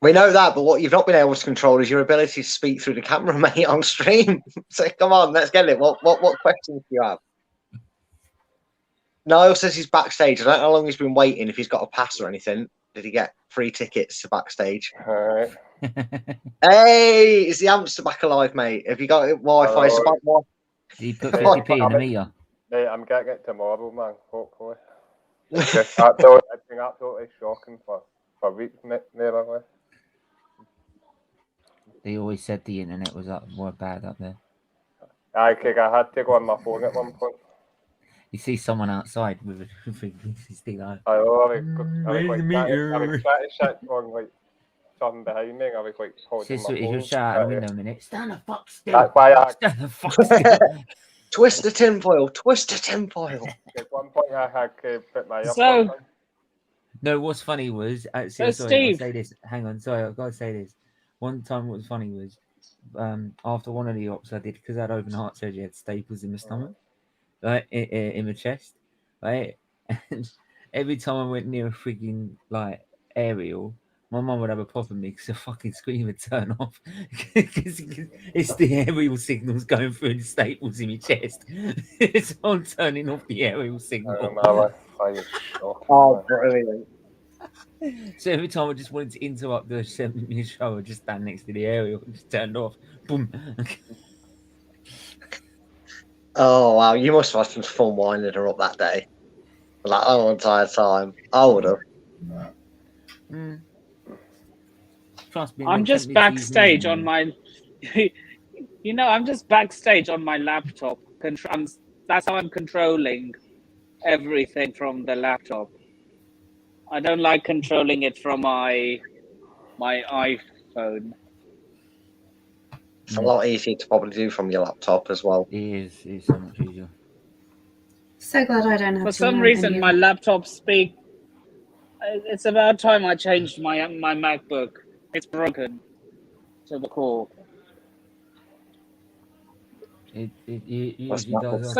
We know that, but what you've not been able to control is your ability to speak through the camera, mate, on stream. So come on, let's get it. What questions do you have? Niall says he's backstage. I don't know how long he's been waiting, if he's got a pass or anything. Did he get free tickets to backstage? All right. Hey, is the hamster back alive, mate? Have you got Wi-Fi? It's about what? Did you put 50p in the meter? Mate, I'm getting it tomorrow, man. Hopefully. It's just it's been absolutely shocking for weeks, nearly. They always said the internet was more bad up there. I had to go on my phone at one point. You see someone outside with a stick like. I was trying to shut on like something behind me. I was like holding my phone. He was shouting out the window a minute. Stand the fuck still. That's why Stand the fuck still. Twist the tinfoil. Twist the tinfoil. At one point, I had to put my So, no, what's funny was actually. Sorry, Steve. I'll say this. Hang on, sorry, I've got to say this. One time, what was funny was after one of the ops I did, because I had open heart surgery, I had staples in my stomach, right, in my chest, right, and every time I went near a freaking like aerial, my mum would have a pop at me because the fucking screen would turn off because it's the aerial signals going through the staples in my chest. So I'm turning off the aerial signal. Oh, brilliant. So every time I just wanted to interrupt the 7-minute show, I'd just stand next to the aerial and just turned off. Boom. Oh, wow. You must have had some fun winding her up that day. Like, the whole entire time. I would have. Trust me. I'm just backstage on my... I'm just backstage on my laptop. That's how I'm controlling everything from the laptop. I don't like controlling it from my iPhone. It's a lot easier to probably do from your laptop as well. It is. It's so much easier. So glad I don't have. For some reason, my laptop speak. It's about time I changed my MacBook. It's broken to the core. It usually does.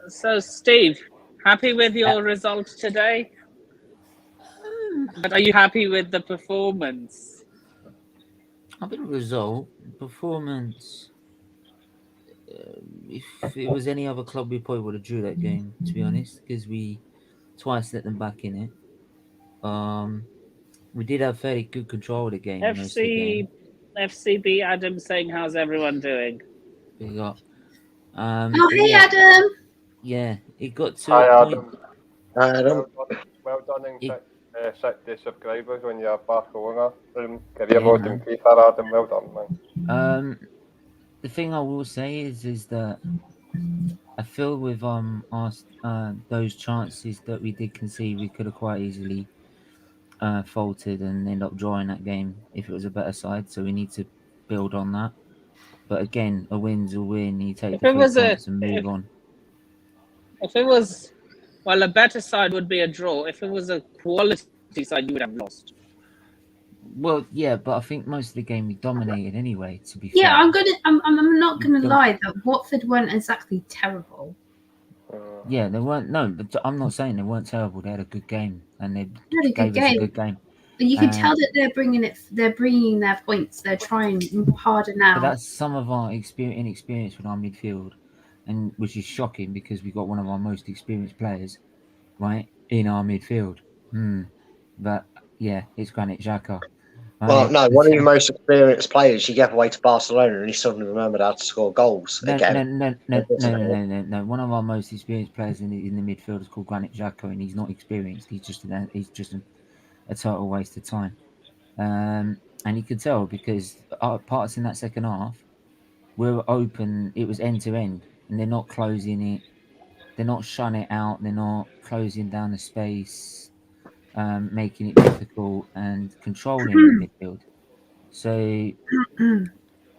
So Steve, happy with your results today? But are you happy with the performance? Happy with the result. Performance. If it was any other club, we probably would have drew that game, to be honest, because we twice let them back in it. We did have fairly good control of the game. FCB Adam saying, how's everyone doing? Big up. Hey, Adam. Yeah, it got to Hi, a point. Adam. Well done in 60 subscribers when you're Barcelona. Career mode in FIFA, Adam. Well done, man. The thing I will say is that I feel with those chances that we did concede, we could have quite easily faltered and end up drawing that game if it was a better side. So we need to build on that. But again, a win's a win. You take the 3 points and move on. If it was, a better side would be a draw. If it was a quality side, you would have lost. Well, yeah, but I think most of the game we dominated anyway. To be fair, yeah, I'm not gonna lie that Watford weren't exactly terrible. Yeah, they weren't. No, I'm not saying they weren't terrible. They had a good game, and they gave us a good game. You can tell that they're bringing their points. They're trying harder now. But that's some of our inexperience with our midfield, and which is shocking because we got one of our most experienced players, right, in our midfield. But yeah, it's Granit Xhaka. Right? Well, no, one of your most experienced players, you gave away to Barcelona, and he suddenly remembered how to score goals again. No. One of our most experienced players in the midfield is called Granit Xhaka, and he's not experienced. He's just a total waste of time. And you could tell because our parts in that second half were open. It was end to end, and they're not closing it. They're not shutting it out. They're not closing down the space, making it difficult and controlling the midfield. So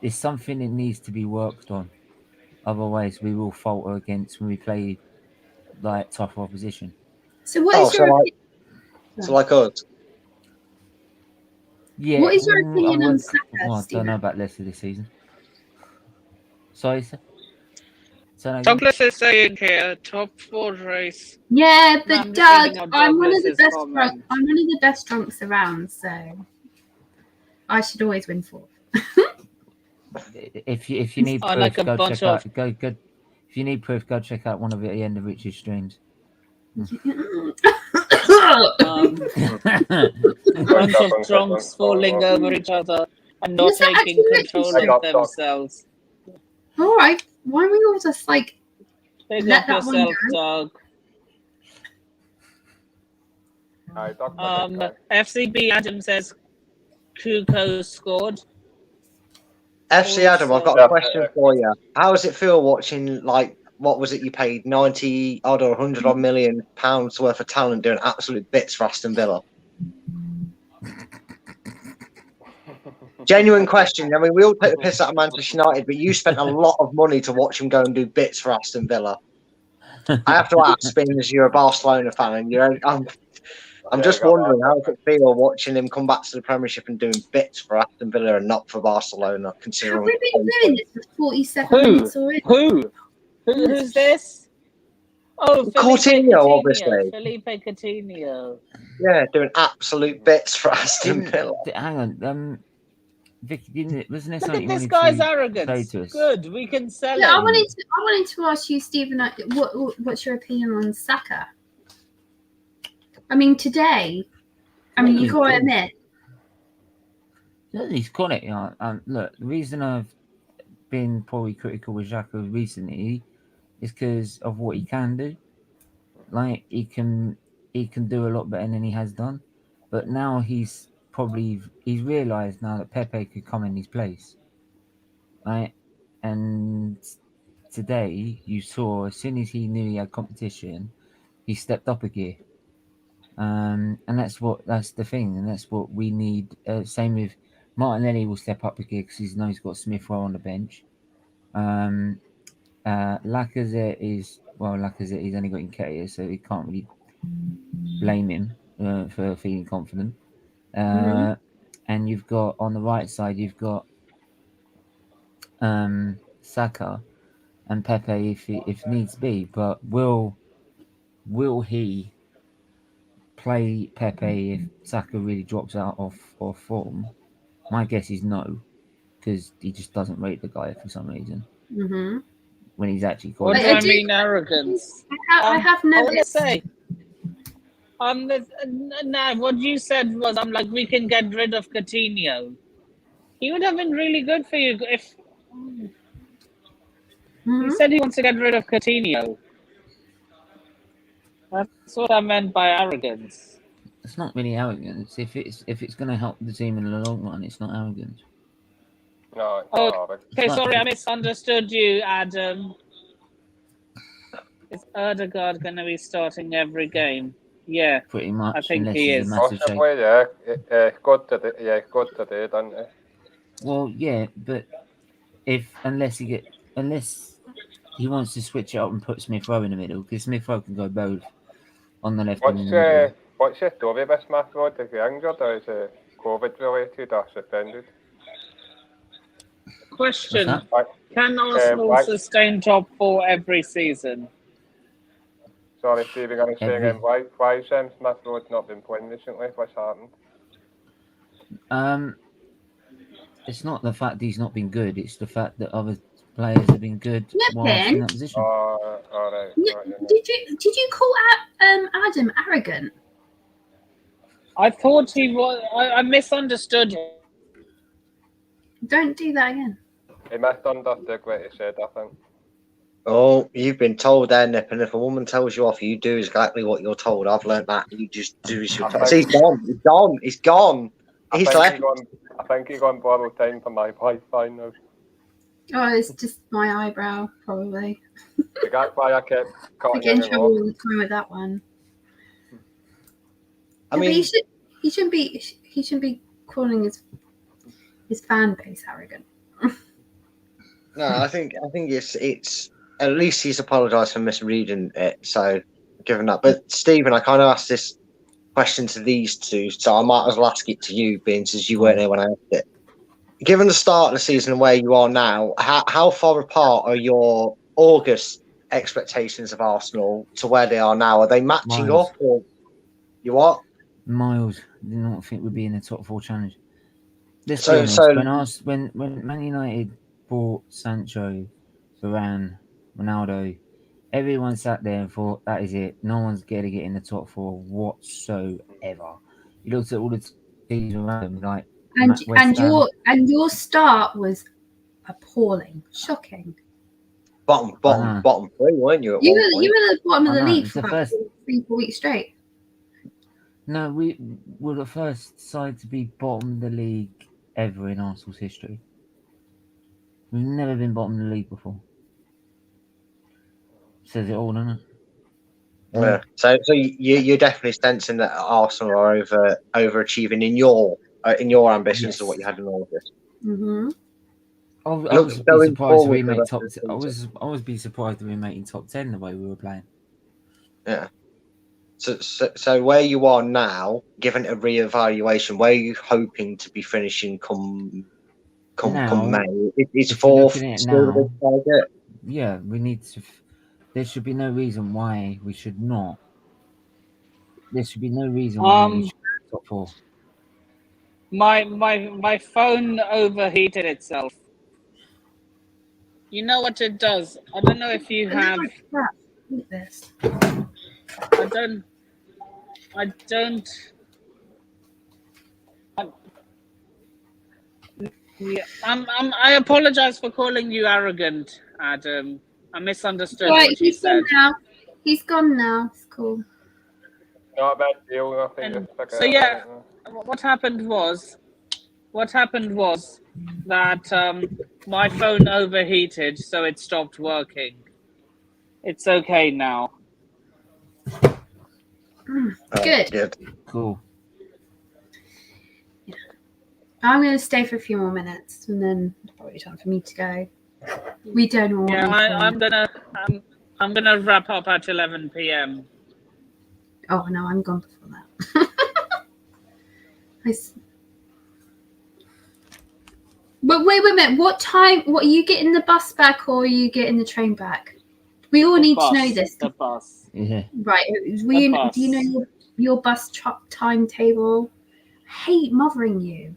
it's something that needs to be worked on. Otherwise, we will falter against when we play like tougher opposition. So what is your opinion? So like us. Yeah. What is your opinion on Saka, I don't Stephen? know about Leicester this season. Sorry, sir. Douglas is saying here, top 4 race. Yeah, but I'm Doug, reading out I'm one of the Douglas's best. comment. I'm one of the best drunks around, so I should always win 4th. If you need proof, like a go bunch check out. of- Go. If you need proof, go check out one of the end of Rich's streams. Bunch of drunks falling over each other and not Was that taking actually control Rich's of themselves. All right, why are we all just like Pick let up that one yourself, go? Doug. FCB Adam says Kuko scored. FC Adam, I've got a question for you. How does it feel watching, like, what was it you paid, 90 odd or 100 odd million pounds worth of talent doing absolute bits for Aston Villa? Genuine question. I mean, we all take the piss out of Manchester United, but you spent a lot of money to watch him go and do bits for Aston Villa. I have to ask, being as you're a Barcelona fan, and I'm just wondering how does it feel watching him come back to the Premiership and doing bits for Aston Villa and not for Barcelona? Have Considering we been doing this for 47 minutes already? Who's this? Oh, Coutinho, obviously. Felipe Coutinho. Yeah, doing absolute bits for Aston Villa. Hang on, Vicky, wasn't there Look something at you this wanted guy's to arrogance. say to us? Good, we can sell Yeah, I him. wanted to ask you, Stephen, what's your opinion on Saka? I mean, today, you got to admit. Yeah, he's got it. Look, the reason I've been probably critical with Xhaka recently is because of what he can do. Like he can do a lot better than he has done. But now he's realised now that Pepe could come in his place. Right? And today you saw as soon as he knew he had competition, he stepped up a gear. And that's the thing, and that's what we need. Same with Martinelli will step up a gear because he knows he's got Smith Rowe on the bench. Lacazette he's only got Nketiah, so we can't really blame him for feeling confident. And you've got on the right side, you've got Saka and Pepe if needs be. But will he play Pepe if Saka really drops out of form? My guess is no, because he just doesn't rate the guy for some reason. Mm-hmm. When he's actually got. What do I mean, arrogance? I have noticed. I want to say, now what you said was, I'm like, we can get rid of Coutinho. He would have been really good for you if. He said he wants to get rid of Coutinho. That's what I meant by arrogance. It's not really arrogance. If it's going to help the team in the long run, it's not arrogance. No. Okay, sorry, I misunderstood you, Adam. Is Erdegaard going to be starting every game? Yeah, pretty much. I think unless he is. Possibly, yeah. Good today, don't it? Well, yeah, but unless he wants to switch it up and put Smith Rowe in the middle, because Smith Rowe can go both on the left and in the middle. What's your story with Smith Rowe? Is he injured or is it COVID related or suspended? Question: can Arsenal sustain top 4 every season? Sorry, Steve, you're going to say again. Why Smith Rowe's not been playing recently? What's happened? It's not the fact he's not been good. It's the fact that other players have been good whilst in that position. All right. Did you call Adam arrogant? I thought he was. I misunderstood him. Don't do that again. He misunderstood what he said, I think. Oh, you've been told there, Nip, and if a woman tells you off, you do exactly what you're told. I've learned that. You just do as you're told. He's gone. He's gone. He's gone. He's left. I think he's going to borrow time for my Wi-Fi now. Oh, it's just my eyebrow, probably. That's why I kept I cutting get in him trouble off. all the time with that one. I Yeah, but mean, he shouldn't be calling his fan base arrogant. no, I think it's at least he's apologised for misreading it. So, given that, but Stephen, I kind of asked this question to these two, so I might as well ask it to you, being since you weren't there when I asked it. Given the start of the season and where you are now, how far apart are your August expectations of Arsenal to where they are now? Are they matching Miles. up, or you what? Miles did not think we'd be in the top 4 challenge. Let's So- be honest, when Man United bought Sancho, Varane, Ronaldo, everyone sat there and thought, that is it. No one's going to get in the top 4 whatsoever. You looked at all the teams around them, like And your start was appalling, shocking. Bottom 3, weren't you? At You one were point? at the bottom of the I know, league it's for the about first- 3-4 weeks straight. No, we were the first side to be bottom of the league ever in Arsenal's history. We've never been bottom of the league before. Says it all, doesn't it? Yeah. So you're definitely sensing that Arsenal are overachieving in your ambitions to what you had in August. Mm-hmm. I Look, was be going surprised if forward we for make the top. rest of the I season. was be surprised if we making top 10 the way we were playing. Yeah. So where you are now, given a reevaluation, where are you hoping to be finishing come May? It's if you're fourth looking at it still the now- big target. Yeah, we need to. There should be no reason why we should not. There should be no reason why we should be top 4. My phone overheated itself. You know what it does? I don't know if you have. Look at this. I don't. Yeah, I apologize for calling you arrogant, Adam. I misunderstood Right, what you he's said. gone now. He's gone now. It's cool. Not a bad deal. I think And it's like so yeah, what happened was that my phone overheated, so it stopped working. It's okay now. Good. Cool. I'm going to stay for a few more minutes, and then it's probably time for me to go. We don't know. Yeah, I'm gonna wrap up at 11 p.m. Oh no, I'm gone before that. But wait a minute. What time? What are you getting the bus back, or are you getting the train back? We all need to know this. The bus. Yeah. Right. Do you know your bus timetable? I hate mothering you.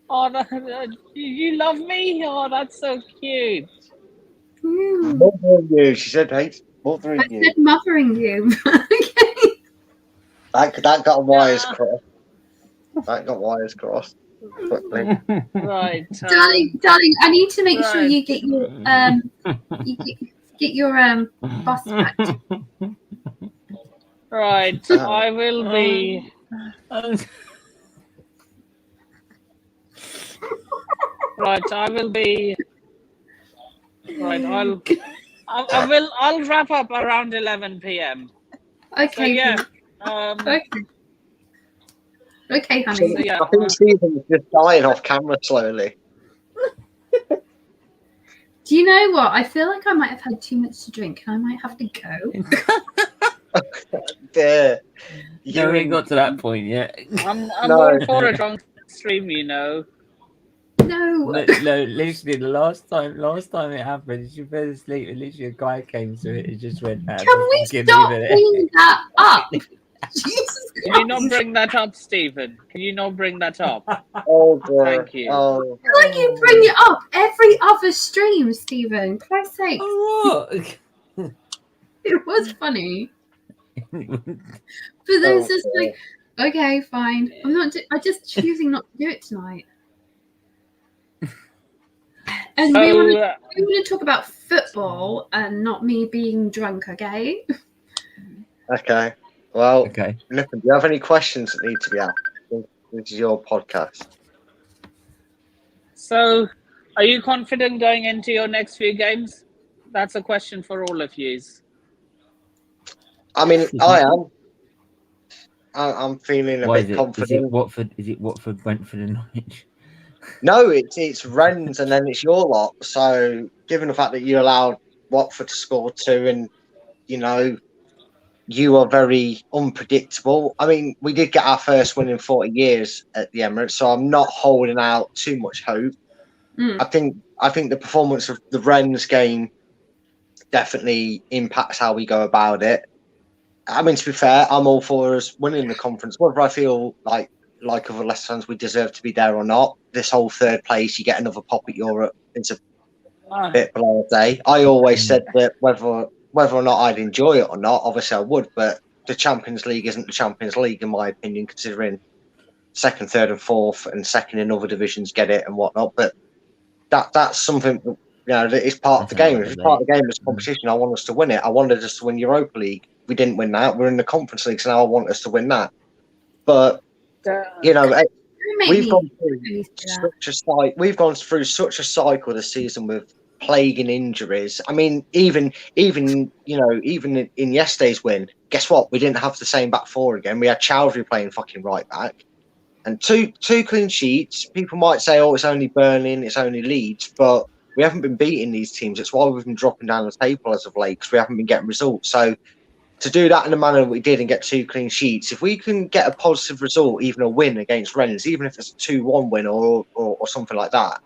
Oh, you love me? Oh, that's so cute. Mothering you, she said, "Hey, mothering I you." said mothering you. Okay. That got wires crossed. That got wires crossed. Quickly. Right, darling, I need to make sure you get your get your bus back. Right, I will be. Right, I will be. Right, I'll wrap up around 11 p.m. Okay. So yeah. Okay, honey. So, yeah, I think Stephen's just dying off camera slowly. Do you know what? I feel like I might have had too much to drink, and I might have to go. Yeah. No, we ain't got to that point yet. I'm No. all for a drunk stream, you know. No. No, literally, the last time it happened, she fell asleep, and literally a guy came to it and just went, Can we stop bringing that up? Jesus Can you not bring that up, Stephen? Can you not bring that up? Oh, dear. Thank you. Oh. I feel like you bring it up every other stream, Stephen. Christ's sake. Oh, It was funny. what? But there's just like, okay, fine. I'm just choosing not to do it tonight. And we want to talk about football and not me being drunk, okay? Okay. Well, Okay. Nippon, do you have any questions that need to be asked? This is your podcast. So, are you confident going into your next few games? That's a question for all of you. I mean, I am. I'm feeling a Why bit is it? confident. Is it Watford? Is it Watford, Brentford, and Norwich? No, it's Rennes and then it's your lot. So, given the fact that you allowed Watford to score 2 and, you know, you are very unpredictable. I mean, we did get our first win in 40 years at the Emirates, so I'm not holding out too much hope. I think the performance of the Rennes game definitely impacts how we go about it. I mean, to be fair, I'm all for us winning the conference. Whether I feel like other Leicester fans, we deserve to be there or not, this whole third place, you get another pop at Europe. It's a bit blasé. I always said that whether or not I'd enjoy it or not, obviously I would, but the Champions League isn't the Champions League, in my opinion, considering second, third, and fourth, and second in other divisions get it and whatnot. But that's something that is part of the game. If it's part of the game, it's competition. I want us to win it. I wanted us to win Europa League. We didn't win that. We're in the Conference League, so now I want us to win that. But we've gone through such a cycle this season with plaguing injuries. I mean, even in yesterday's win, guess what? We didn't have the same back four again. We had Chowdhury playing fucking right back, and two clean sheets. People might say, "Oh, it's only Burnley, it's only Leeds," but we haven't been beating these teams. It's why we've been dropping down the table as of late, because we haven't been getting results. So to do that in the manner that we did and get 2 clean sheets, if we can get a positive result, even a win against Rennes, even if it's a 2-1 win or something like that,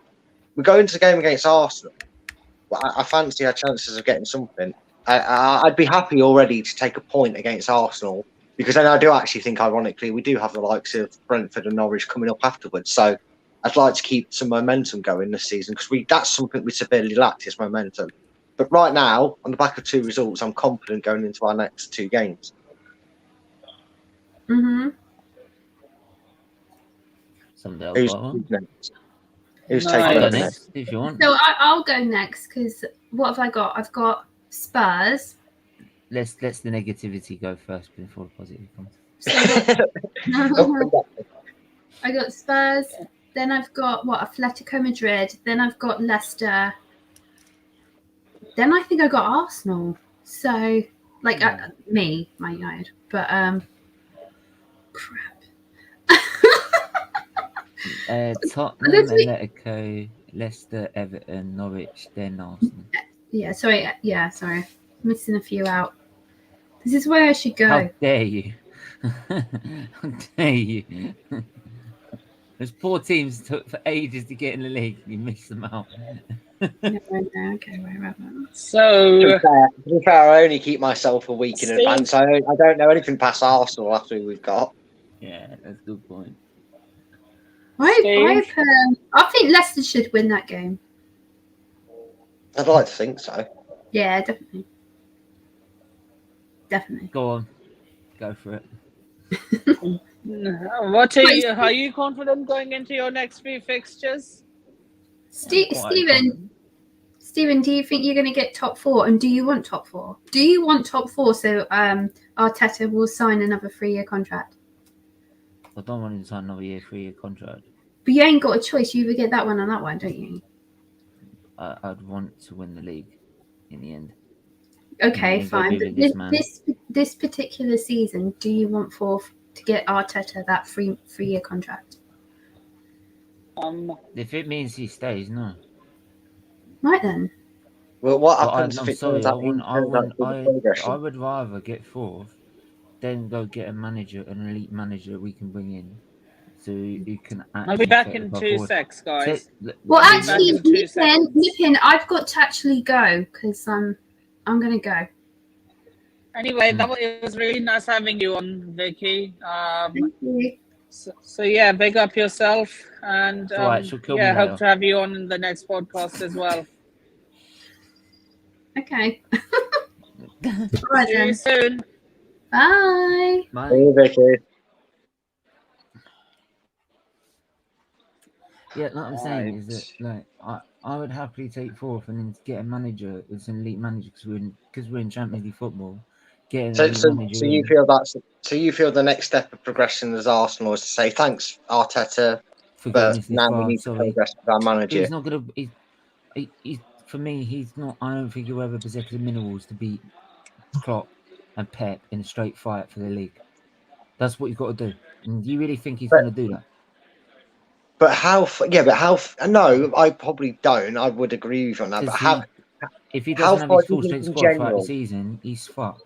we go into the game against Arsenal. I fancy our chances of getting something. I'd be happy already to take a point against Arsenal, because then I do actually think, ironically, we do have the likes of Brentford and Norwich coming up afterwards. So I'd like to keep some momentum going this season, because that's something we severely lacked, is momentum. But right now, on the back of 2 results, I'm confident going into our next 2 games. Mm-hmm. Who's taking over next? If you want. So I'll go next, because what have I got? I've got Spurs. Let's the negativity go first before the positive comes. I got Spurs. Then I've got Atletico Madrid. Then I've got Leicester. Then I think I got Arsenal. So Man United. But crap. Tottenham, Atletico, Leicester, Everton, Norwich, then Arsenal. Yeah, sorry. Missing a few out. This is where I should go. How dare you? How dare you? Those poor teams took for ages to get in the league. You missed them out. Okay, right. So, to be fair, I only keep myself a week in advance. I don't know anything past Arsenal after we've got. Yeah, that's a good point. I think Leicester should win that game. I'd like to think so. Yeah, definitely. Go on, go for it. What are you confident going into your next few fixtures? Stephen, do you think you're going to get top 4? And do you want top 4? Do you want top 4 so Arteta will sign another 3-year contract? I don't want him to sign another 3-year contract. But you ain't got a choice. You either get that one or that one, don't you? I'd want to win the league in the end. Okay, fine. But this particular season, do you want to get Arteta that 3-year contract? If it means he stays, no. Right then. Well, what happens if it sorry, turns out I would rather get 4th than go get an elite manager we can bring in. So you can actually. I'll be back in 2 secs, guys. Well, actually, Nippin, I've got to actually go because I'm going to go. Anyway, it was really nice having you on, Vicky. Thank you. So yeah, big up yourself, and Right, she'll kill me hope later. to have you on in the next podcast as well. Okay. See you soon. Bye. Bye. Hey, Vicky. Yeah, like I'm saying is that like I would happily take fourth and then get a manager. It's an elite manager because we're in Champions League football. Getting an elite manager. So you feel you feel the next step of progression as Arsenal is to say thanks Arteta, for but getting us this now we far. need to Sorry, progress with our manager. he's not gonna. He's for me. He's not. I don't think he'll ever possess the minerals to beat Klopp and Pep in a straight fight for the league. That's what he's got to do. And do you really think he's going to do that? But how? Yeah, but how? No, I probably don't. I would agree with you on that. But how? If he doesn't have his full strength squad throughout the season, he's fucked.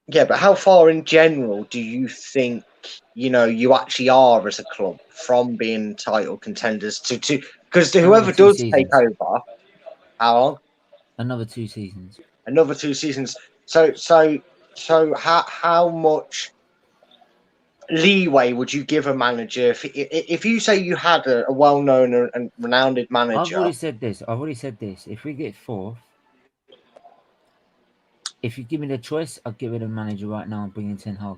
Yeah, but how far in general do you think you actually are as a club from being title contenders to because whoever does take over, how long? Another 2 seasons. Another 2 seasons. So how much leeway would you give a manager if you say you had a well-known and renowned manager? I've already said this. If we get fourth, if you give me the choice, I'll get rid of the manager right now and bring in Ten Hag,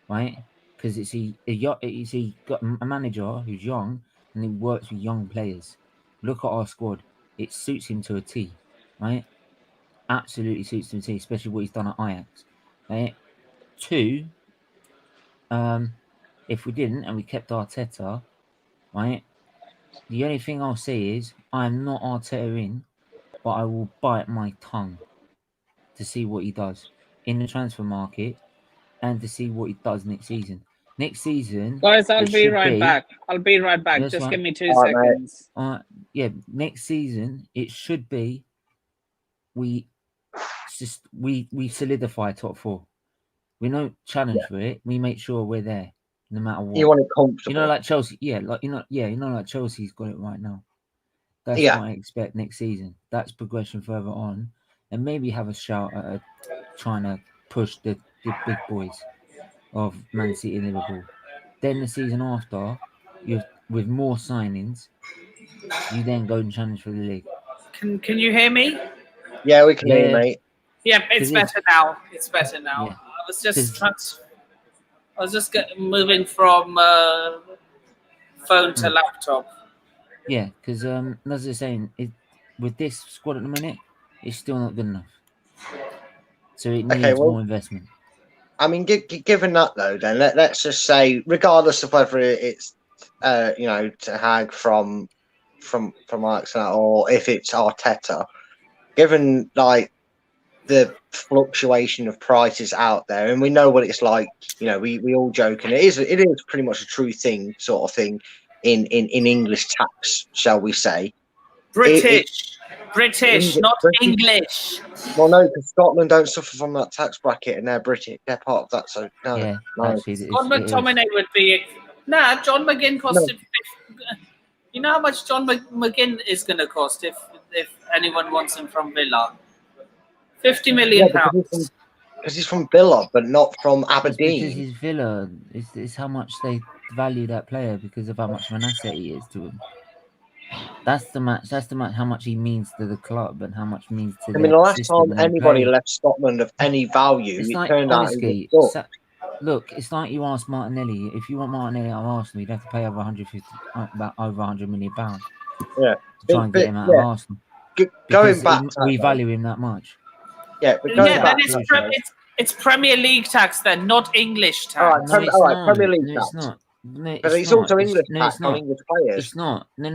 right? Because he got a manager who's young and he works with young players. Look at our squad; it suits him to a T, right? Absolutely suits him to a T, especially what he's done at Ajax. Right? 2, if we didn't and we kept Arteta, right? The only thing I'll say is I'm not Arteta in, but I will bite my tongue to see what he does in the transfer market and to see what he does next season. Next season, guys, I'll be right back. Just right. give me 2 seconds. Yeah, next season it should be we solidify top 4. We don't challenge for it. We make sure we're there no matter what. You want it comfortable. Like Chelsea. Yeah, like like Chelsea's got it right now. That's what I expect next season. That's progression further on, and maybe have a shout at trying to push the big boys of Man City and Liverpool. Then the season after, with more signings, you then go and challenge for the league. Can you hear me? Yeah, we can hear you, mate. Yeah, it's better now. It's better now. Yeah. I was just moving from phone to laptop. Yeah, because as I was saying, with this squad at the minute, it's still not good enough. So it needs more investment. I mean, given that though, then let's just say, regardless of whether it's to Hag from Arsenal or if it's Arteta, given like the fluctuation of prices out there, and we know what it's like. We all joke, and it is pretty much a true thing, sort of thing in English tax, shall we say? British, not English. Well, no, because Scotland don't suffer from that tax bracket, and they're British. They're part of that. So no, yeah, no. actually, Scott McTominay would be. Nah, John McGinn costed. No. You know how much John McGinn is going to cost if anyone wants him from Villa? £50 million. Because he's from Villa, but not from Aberdeen. Because he's Villa. It's how much they value that player because of how much of an asset he is to him. That's the match. How much he means to the club and how much means to. I mean, the last time anybody left Scotland of any value, it turned out. Look, it's like you ask Martinelli. If you want Martinelli at Arsenal, you'd have to pay over £100 million. Yeah, to try and get him out of Arsenal. Going back, we value him that much. Yeah, but then it's Premier League tax then, not English tax. All right, Premier League tax. It's not. No, but it's also English tax on English players. It's not. No.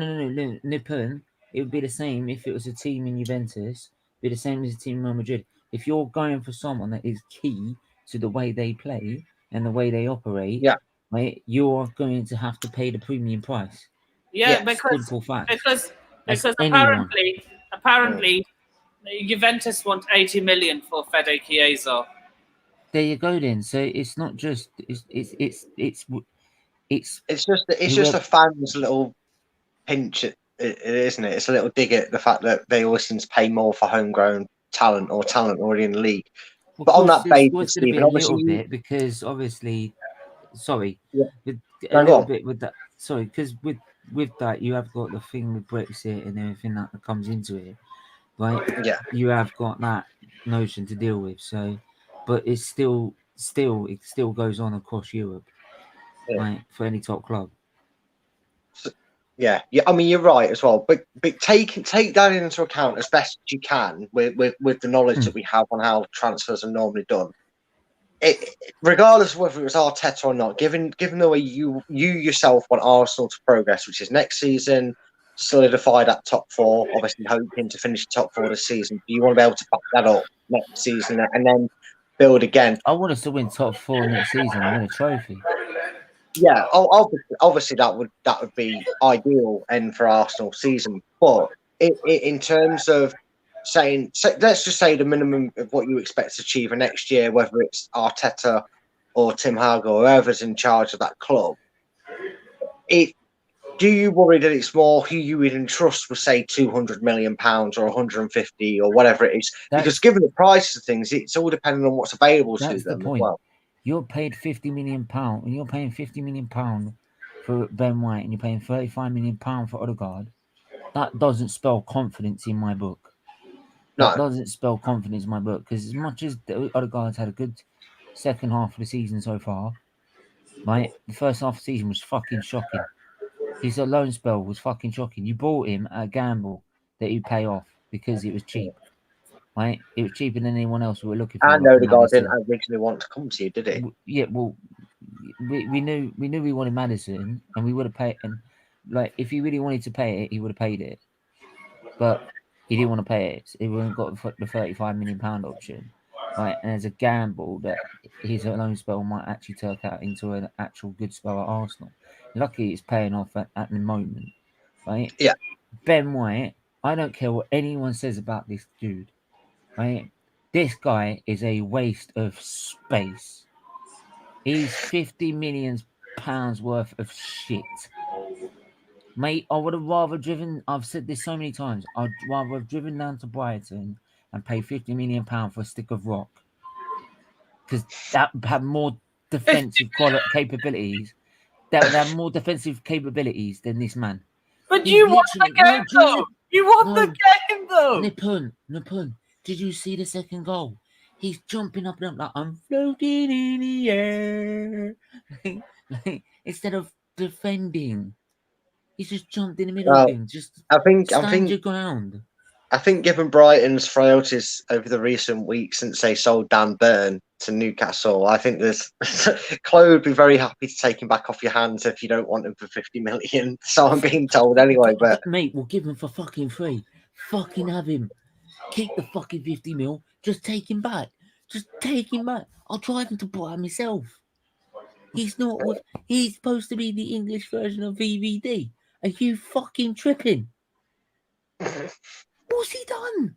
Nippon. It would be the same if it was a team in Juventus. It'd be the same as a team in Real Madrid. If you're going for someone that is key to the way they play and the way they operate, right, you're going to have to pay the premium price. Yeah, because apparently, Juventus want 80 million for Fede Chiesa. There you go. Then, so it's not just it's just a fan's little pinch, isn't it? It's a little dig at the fact that they always seem to pay more for homegrown talent or talent already in the league. But on that basis, going to be Stephen, a obviously, little bit because obviously, sorry, Yeah. with a No, go little on. bit with that. Sorry, because with that you have got the thing with Brexit and everything that comes into it, right? Yeah. You have got that notion to deal with. So, but it's still it still goes on across Europe, Yeah. right? For any top club. Yeah, I mean you're right as well, but take that into account as best as you can with the knowledge that we have on how transfers are normally done. Regardless of whether it was Arteta or not, given the way you yourself want Arsenal to progress, which is next season, solidify that top four, obviously hoping to finish the top four this season. Do you want to be able to back that up next season and then build again? I want us to win top 4 next season and win a trophy. Yeah, obviously that would be ideal end for Arsenal season. But in terms of let's just say the minimum of what you expect to achieve for next year, whether it's Arteta or Tim Hag or whoever's in charge of that club, do you worry that it's more who you would entrust with, say, £200 million or 150 or whatever it is? Because given the prices of things, it's all depending on what's available to That's the them as point. well. You're paid £50 million, and you're paying £50 million for Ben White, and you're paying £35 million for Odegaard. That doesn't spell confidence in my book. That doesn't spell confidence in my book, because as much as Odegaard's had a good second half of the season so far, right? The first half of the season was fucking shocking. His loan spell was fucking shocking. You bought him at a gamble that he'd pay off because it was cheap. Right? It was cheaper than anyone else we were looking for. And Odegaard didn't originally want to come to you, did he? Yeah, well, we knew we wanted Maddison, and we would have paid. And like, if he really wanted to pay it, he would have paid it. But he didn't want to pay it. He wouldn't got the £35 million option, right? And there's a gamble that his loan spell might actually turn out into an actual good spell at Arsenal. Luckily, it's paying off at the moment, right? Yeah. Ben White, I don't care what anyone says about this dude, right? This guy is a waste of space. He's £50 million worth of shit. Mate, I would have rather driven, I've said this so many times, I'd rather have driven down to Brighton and paid £50 million for a stick of rock. Because that would have more defensive capabilities. That would have more defensive capabilities than this man. But you won the game, though. You won the game, though. Nippon, did you see the second goal? He's jumping up and up like, I'm floating in the air. Instead of defending. He's just jumped in the middle of things. Just stand your ground. I think given Brighton's frailties over the recent weeks since they sold Dan Burn to Newcastle, I think Chloe would be very happy to take him back off your hands if you don't want him for 50 million. So I'm being told anyway. But mate, we'll give him for fucking free. Fucking have him. Keep the fucking 50 mil. Just take him back. Just take him back. I'll drive him to Brighton myself. He's not. He's supposed to be the English version of VVD. Are you fucking tripping? What's he done?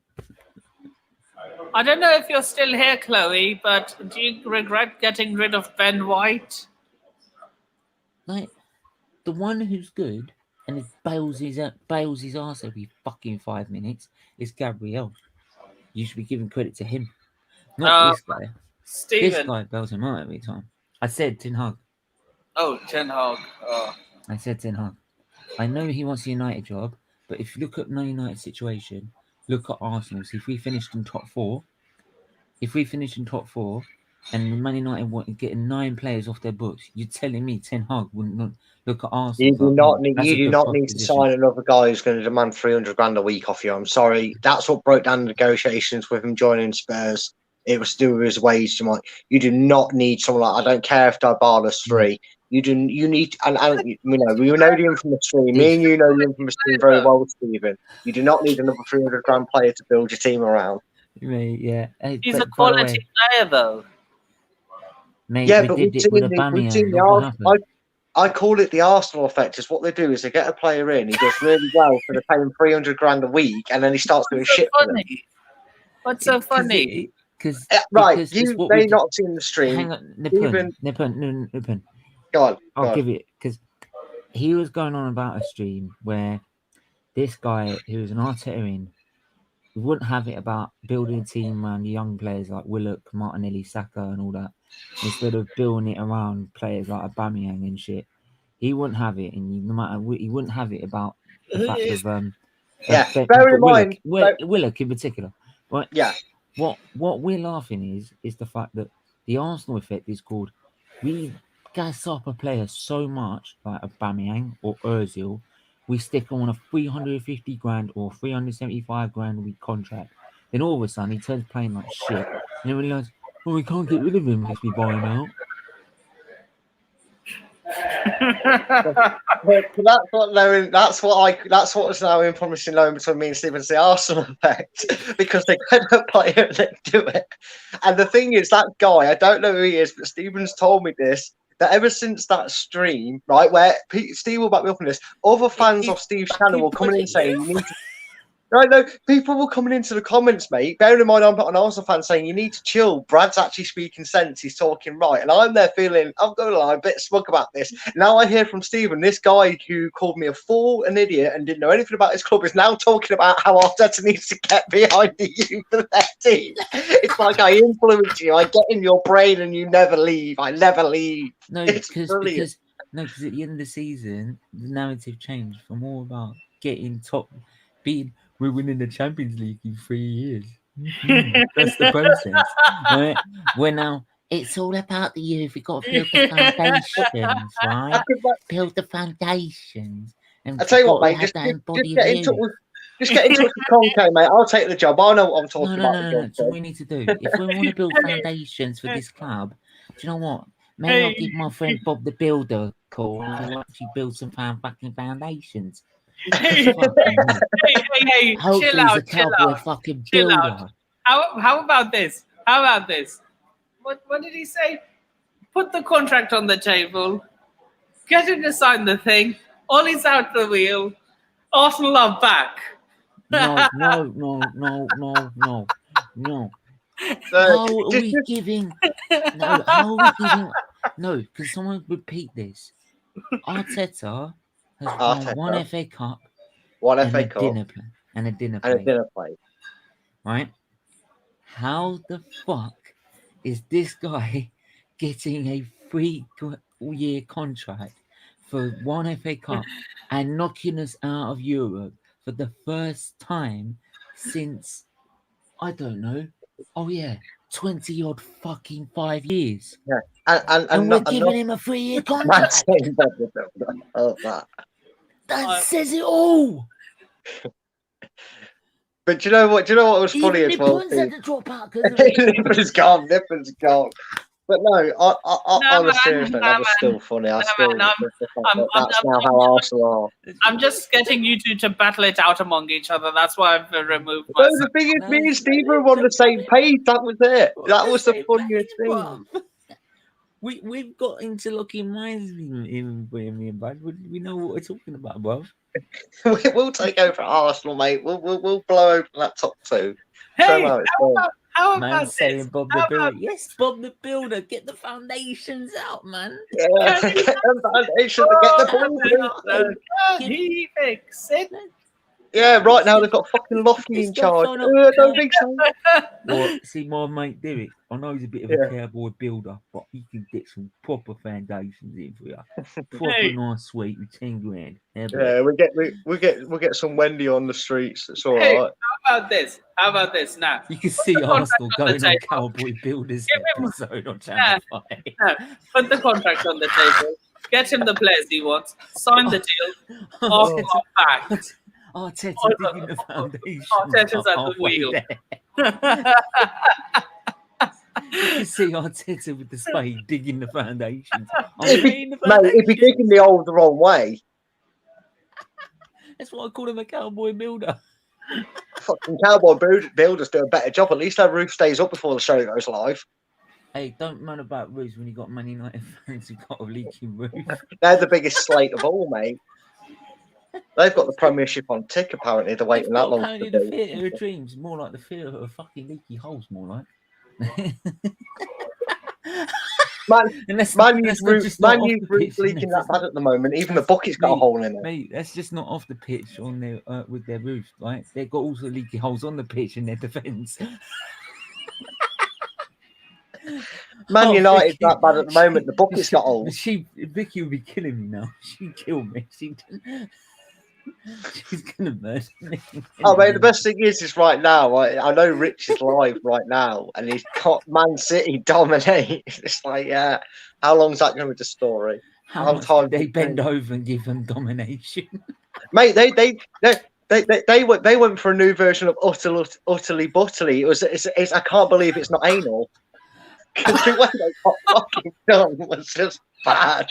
I don't know if you're still here, Chloe, but do you regret getting rid of Ben White? Like, the one who's good and it bails his ass every fucking 5 minutes is Gabriel. You should be giving credit to him, not this guy. Steven. This guy bails him out every time. I said Ten Hag. Oh, Ten Hag. Oh. I said Ten Hag. I know he wants a United job, but if you look at Man United's situation, look at Arsenal. See, if we finished in top four, and Man United want getting 9 players off their books, you're telling me Ten Hag wouldn't look at Arsenal? You do not need to sign another guy who's going to demand 300 grand a week off you. I'm sorry, that's what broke down the negotiations with him joining Spurs. It was to do with his wage. You do not need someone like. I don't care if Dybala's free. You need, and we know the infamous stream. Me and you know the infamous stream very well, Stephen. You do not need another 300 grand player to build your team around. Mate, yeah. Hey, he's a quality player, though. Mate, yeah, but we've seen the I call it the Arsenal effect. Is what they do is they get a player in, he does really well, so they pay him 300 grand a week, and then he starts doing shit for them. What's so funny? Because you may not have seen the stream. Hang on, Nippon. Go on. I'll give it, because he was going on about a stream where this guy who was an Arteta in We wouldn't have it about building a team around young players like Willock, Martinelli, Saka, and all that, instead of building it around players like Aubameyang and shit. He wouldn't have it, and no matter he wouldn't have it about the fact of bear in mind, Willock in particular. Right? Yeah. What we're laughing is the fact that the Arsenal effect is called we gas up a player so much like Aubameyang or Ozil, we stick him on a 350 grand or 375 grand a week contract. Then all of a sudden he turns playing like shit, and then we realise, well, we can't get rid of him unless we buy him out. That's what was now in promising loan between me and Stephen's the Arsenal effect, because they get a player and they do it. And the thing is, that guy, I don't know who he is, but Stephen's told me this, that ever since that stream, right, where Steve will back me up on this, other fans of Steve's channel will come in saying you need to. No, people were coming into the comments, mate. Bearing in mind, I'm not an Arsenal fan, saying you need to chill. Brad's actually speaking sense. He's talking right. And I'm there feeling, I'm going to lie, a bit smug about this. Now I hear from Stephen, this guy who called me a fool, an idiot, and didn't know anything about his club, is now talking about how Arteta needs to get behind the youth of their team. It's like I influence you. I get in your brain and you never leave. I never leave. No, because at the end of the season, the narrative changed from all about getting top, we're winning the Champions League in 3 years. That's the process. Right? We're now, it's all about the youth. We've got to build the foundations, right? Build the foundations. And I tell you what, mate, just get in touch with Conte, mate. I'll take the job. I know what I'm talking about. No. That's what we need to do. If we want to build foundations for this club, do you know what? Maybe I'll give my friend Bob the Builder a call and we'll actually build some fucking foundations. Hey, chill out. How about this? What did he say? Put the contract on the table. Get him to sign the thing. Ollie's out the wheel. Arsenal are back. No. How are we giving? No, can someone repeat this? Arteta has won one FA Cup, and a dinner plate. Right? How the fuck is this guy getting a 3-year contract for one FA Cup and knocking us out of Europe for the first time since, I don't know, 20-odd fucking 5 years? Yeah. And we're giving him a 3-year contract. That says it all. But do you know what was funny as well? Nipper's gone. But no, on a serious note, that was still funny. That's now how Arsenal are. I'm just getting you two to battle it out among each other. That's why I've removed myself. No, the thing is, me and Steve were on the same page. That was it. That was the funniest thing. We've got interlocking minds in me and Brad. We know what we're talking about, bro. We'll take over Arsenal, mate. We'll blow open that top two. Hey, how about saying Bob the Builder? Yes, Bob the Builder. Get the foundations out, man. Yeah, get the foundations. Get the ball. He fix it. Yeah, right now they've got fucking Lofty in charge. I don't think so. Well, see, my mate Derek, I know he's a bit of a cowboy builder, but he can get some proper foundations in for you. Proper nice suite with 10 grand. Yeah, we get some Wendy on the streets. It's all right. How about this now? You can see Arsenal going on Cowboy Builders episode on Channel 5. Put the contract on the table. Get him the players he wants. Sign the deal. Arsenal are back. Arteta digging the foundation. Arteta's at the wheel. You can see Arteta with the spade digging the foundations. If you're digging the wrong way. That's why I call him a cowboy builder. Fucking cowboy builders do a better job. At least our roof stays up before the show goes live. Hey, don't moan about roofs when you got Man United fans who've got a leaking roof. They're the biggest slate of all, mate. They've got the Premiership on tick, apparently. They're waiting that long. Apparently, the theatre of dreams, more like the theatre of fucking leaky holes, more like. Man U's leaking that bad at the moment. Even the bucket's got a hole in it. Mate, that's just not off the pitch on their with their roof, right? They've got also leaky holes on the pitch in their defence. Man United's that bad at the moment. The bucket's got holes. Vicky will be killing me now. She'd kill me. She's gonna murder me. Oh, mate, the best thing is right now, I know Rich is live right now, and he's got Man City dominate. It's like, yeah, how long is that going to be the story? How much did they bend over and give them domination? Mate, they went for a new version of utterly butterly. I can't believe it's not anal. Because the way they got fucking done was just bad.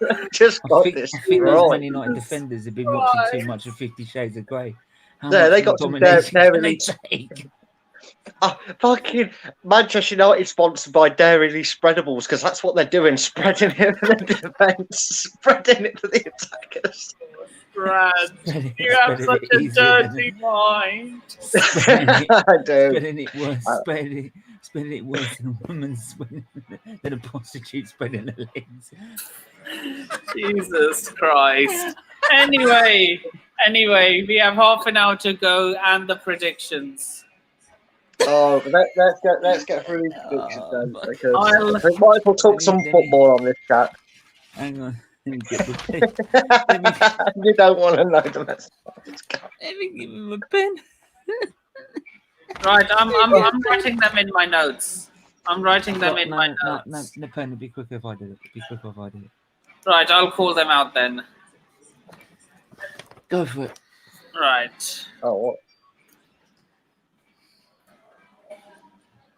I think those Man United defenders have been watching too much of 50 Shades of Grey. They got some Dairy fucking Manchester United sponsored by Dairy Spreadables, because that's what they're doing, spreading it for the defence, spreading it for the attackers. Brad, you have such a dirty mind. I do. Spreading it worse than a woman than a prostitute spreading her legs. Jesus Christ. Anyway, we have half an hour to go and the predictions. Oh, let's get through these predictions then, because I think Michael took some football on this chat. Hang on, let me get the pen. You don't want to know the message. Let me give him a pen. Right, I'm writing them in my notes. My notes. No, pen. It'd be quicker if I did it. Right, I'll call them out then. Go for it. Right. Oh, what?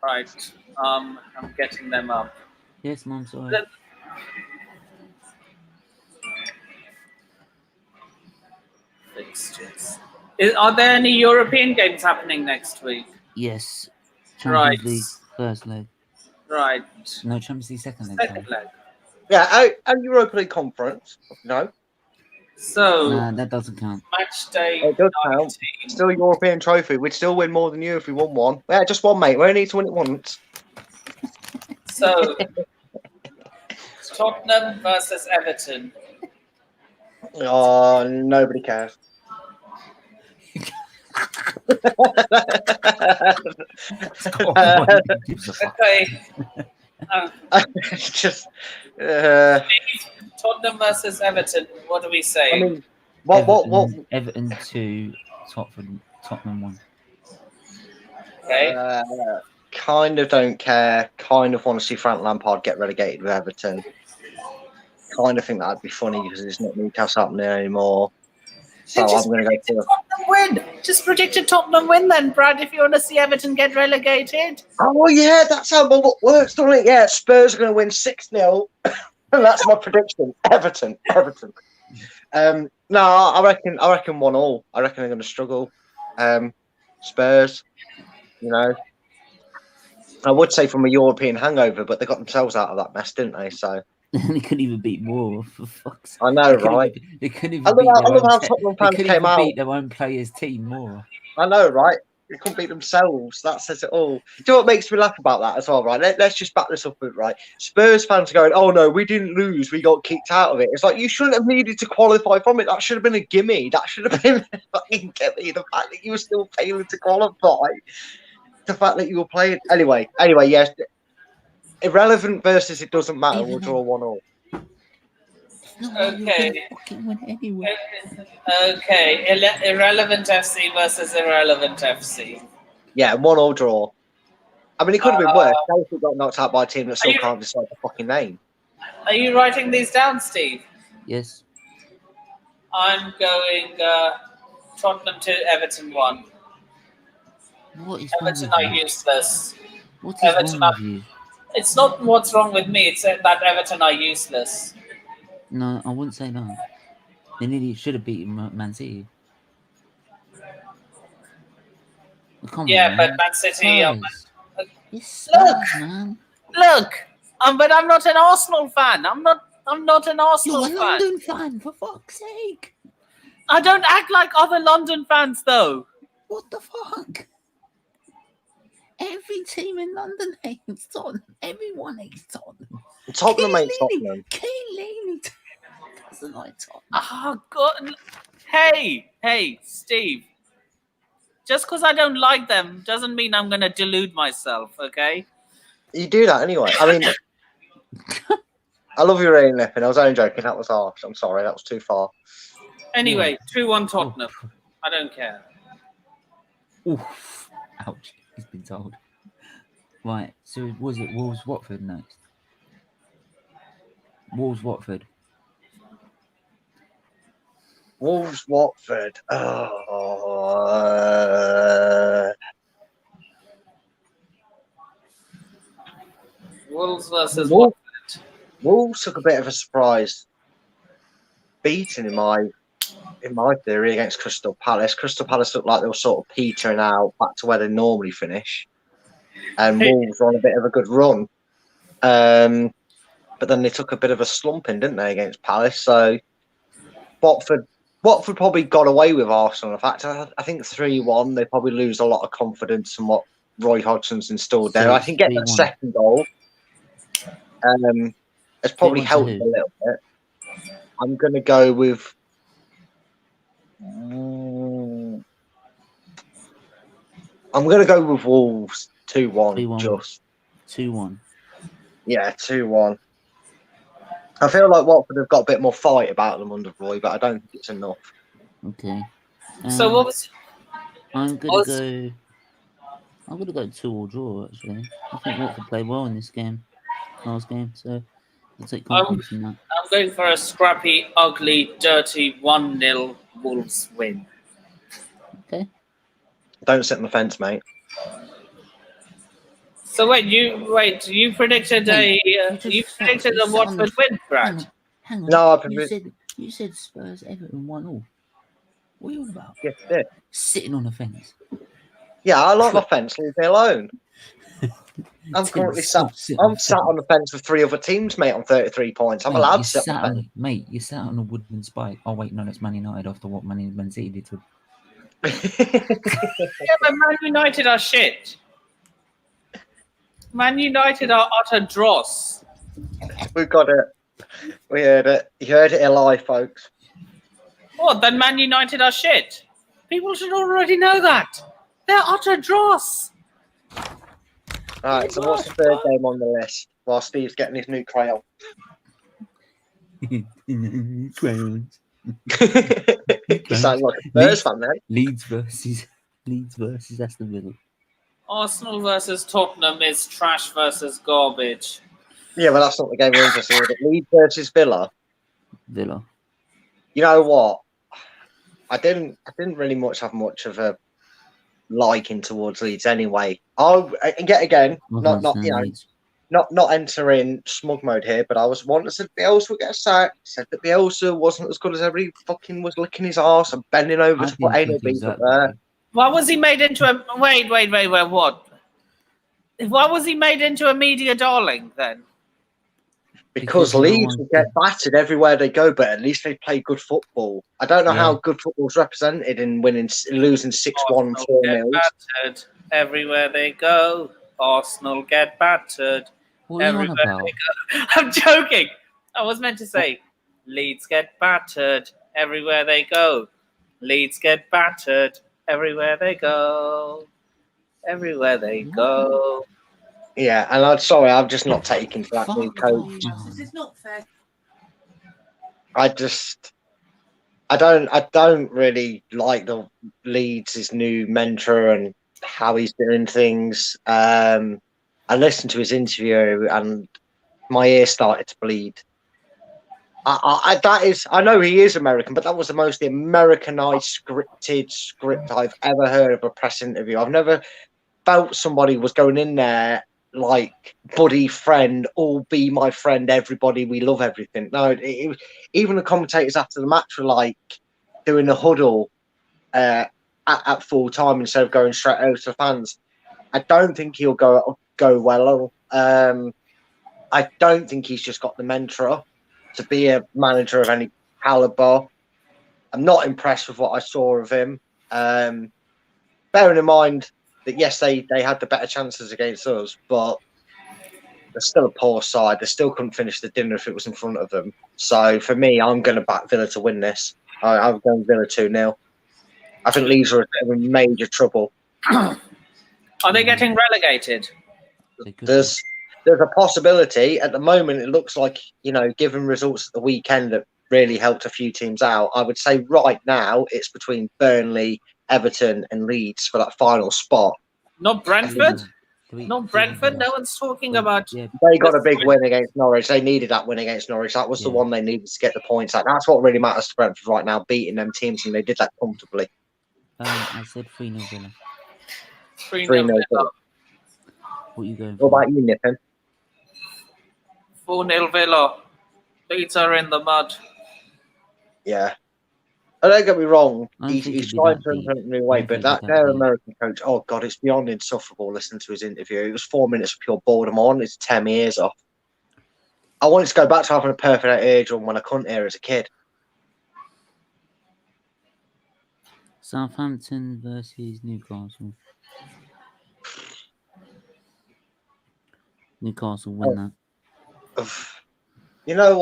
Right. I'm getting them up. Yes, Mum, sorry. Fixtures. Are there any European games happening next week? Yes. Champions League first leg. Right. No, Champions League second leg. Second leg. Yeah, and Europa League conference. No. So that doesn't count. Match day. It does count. Still a European trophy. We'd still win more than you if we won one. Yeah, just one, mate. We only need to win it once. So Tottenham versus Everton. Oh, nobody cares. Okay. It's just Tottenham versus Everton. What do we say? I mean, what? Everton 2, Tottenham 1. Okay. Kind of don't care. Kind of want to see Frank Lampard get relegated with Everton. Kind of think that'd be funny because it's not Newcastle happening anymore. So I'm going to go for Tottenham win. Just predict a Tottenham win then, Brad, if you want to see Everton get relegated. Oh, yeah, that's how my luck works, doesn't it? Yeah, Spurs are going to win 6-0. And that's my prediction. Everton. No, I reckon 1-1. I reckon they're going to struggle. Spurs, you know. I would say from a European hangover, but they got themselves out of that mess, didn't they? So they couldn't even beat Moore, for fuck's sake. I know, right? They couldn't even I love how Tottenham fans came out. Beat their own players' team more. I know, right? They couldn't beat themselves. That says it all. Do you know what makes me laugh about that as well, right? Let's just back this up a bit, right? Spurs fans are going, oh no, we didn't lose. We got kicked out of it. It's like, you shouldn't have needed to qualify from it. That should have been a gimme. That should have been a fucking gimme. The fact that you were still failing to qualify. The fact that you were playing. Anyway, yes. Irrelevant versus it doesn't matter. We'll draw 1-1. Okay. Anyway. Okay. Irrelevant FC versus Irrelevant FC. Yeah, 1-1 draw. I mean, it could have been worse. Chelsea got knocked out by a team that still can't decide the fucking name. Are you writing these down, Steve? Yes. I'm going Tottenham 2, Everton 1. What is Everton are useless. What is Everton wrong with you? It's not what's wrong with me. It's that Everton are useless. No, I wouldn't say that. They nearly should have beaten Man City. Come Yeah, on, but man. Man City. Man. Look. But I'm not an Arsenal fan. I'm not an Arsenal You're a fan. London fan, for fuck's sake. I don't act like other London fans, though. What the fuck? Every team in London hates Tottenham. Everyone hates Tottenham. Tottenham ain't Tottenham. Keane doesn't like Tottenham. Oh, God. Hey, Steve. Just because I don't like them doesn't mean I'm going to delude myself, okay? You do that anyway. I mean, I love your rain lipping. I was only joking. That was harsh. I'm sorry. That was too far. Anyway, 2-1 Tottenham. I don't care. Oof. Ouch. He's been told. Right. So was it Wolves-Watford next? Wolves-Watford. Wolves-Watford. Wolves versus Watford. Wolves took a bit of a surprise beating in my theory against Crystal Palace. Crystal Palace looked like they were sort of petering out back to where they normally finish, and Wolves were on a bit of a good run. But then they took a bit of a slumping, didn't they, against Palace? So Watford probably got away with Arsenal. In fact, I think 3-1. They probably lose a lot of confidence in what Roy Hodgson's installed there. I think getting that second goal has probably helped a little bit. I'm going to go with. I'm going to go with Wolves 2-1. Just 2-1. Yeah, 2-1. I feel like Watford have got a bit more fight about them under Roy, but I don't think it's enough. Okay. So what was? I'm gonna go 2-2 draw. Actually, I think Watford played well in this game, last game. So I'll take confidence in that. I'm going for a scrappy, ugly, dirty 1-0 Wolves win. Okay. Don't sit on the fence, mate. So you predicted a Watford win, Brad? Hang on. No, you said Spurs Everton 1-1. What are you on about? Yes, I did. Sitting on the fence. Yeah, I like my fence. Leave me alone. I'm currently sat on the fence with 3 other teams, mate, on 33 points. I'm allowed to sit on the fence. Mate, you sat on a wooden spike. Oh, wait, no, that's Man United after what Man City did to. Yeah, but Man United are shit. Man United are utter dross. We've got it. We heard it. You heard it here live, folks. What? Then Man United are shit. People should already know that. They're utter dross. Right, so what's the third game on the list while Steve's getting his new crayon? Crayons. You sound like a Spurs fan, man. Leeds versus Aston Villa. Arsenal versus Tottenham is trash versus garbage. Yeah, but that's not the game we're interested in. Leeds versus Villa. Villa. You know what? I didn't really have much of a liking towards Leeds anyway. Not entering smug mode here, but I was wanting to say Bielsa would get a sack. Said that Bielsa wasn't as good as everybody fucking was licking his arse and bending over to put anal beads up there. Why was he made into a wait, what? Why was he made into a media darling then? Because Leeds will get battered everywhere they go, but at least they play good football. I don't know how good football is represented in losing 6-1, 4-0. Battered everywhere they go. Arsenal get battered. What are you on about? I'm joking. I was meant to say Leeds get battered everywhere they go. Leeds get battered everywhere they go. Everywhere they go. Yeah, and I'm sorry, I'm just not taking that new coach. This is not fair. I don't really like the Leeds' new mentor and how he's doing things. I listened to his interview and my ear started to bleed. I know he is American, but that was the most Americanized scripted script I've ever heard of a press interview. I've never felt somebody was going in there like buddy, friend, all be my friend, everybody, we love everything. No, even the commentators after the match were like doing a huddle at full time instead of going straight over to the fans. I don't think he'll go well. I don't think he's just got the mentor to be a manager of any caliber. I'm not impressed with what I saw of him. Bearing in mind, that yes, they had the better chances against us, but they're still a poor side. They still couldn't finish the dinner if it was in front of them. So for me, I'm going to back Villa to win this. I'm going Villa 2-0. I think Leeds are in major trouble. Are they getting relegated? There's a possibility. At the moment, it looks like, given results at the weekend that really helped a few teams out, I would say right now it's between Burnley, Everton and Leeds for that final spot. Not Brentford? Not Brentford? No one's talking about... They got a big win against Norwich. They needed that win against Norwich. That was the one they needed to get the points at. That's what really matters to Brentford right now, beating them teams, and they did that comfortably. I said 3-0 Villa. 3-0 Villa. What are you going for? What about you, Nippon? 4-0 Villa. Leeds are in the mud. Yeah. Don't get me wrong, he's trying to improve a new way, but their American coach, oh God, it's beyond insufferable listening to his interview. It was 4 minutes of pure boredom. I wanted to tear my ears off. I wanted to go back to having a perfect eardrum when I couldn't hear as a kid. Southampton versus Newcastle. Newcastle win that. You know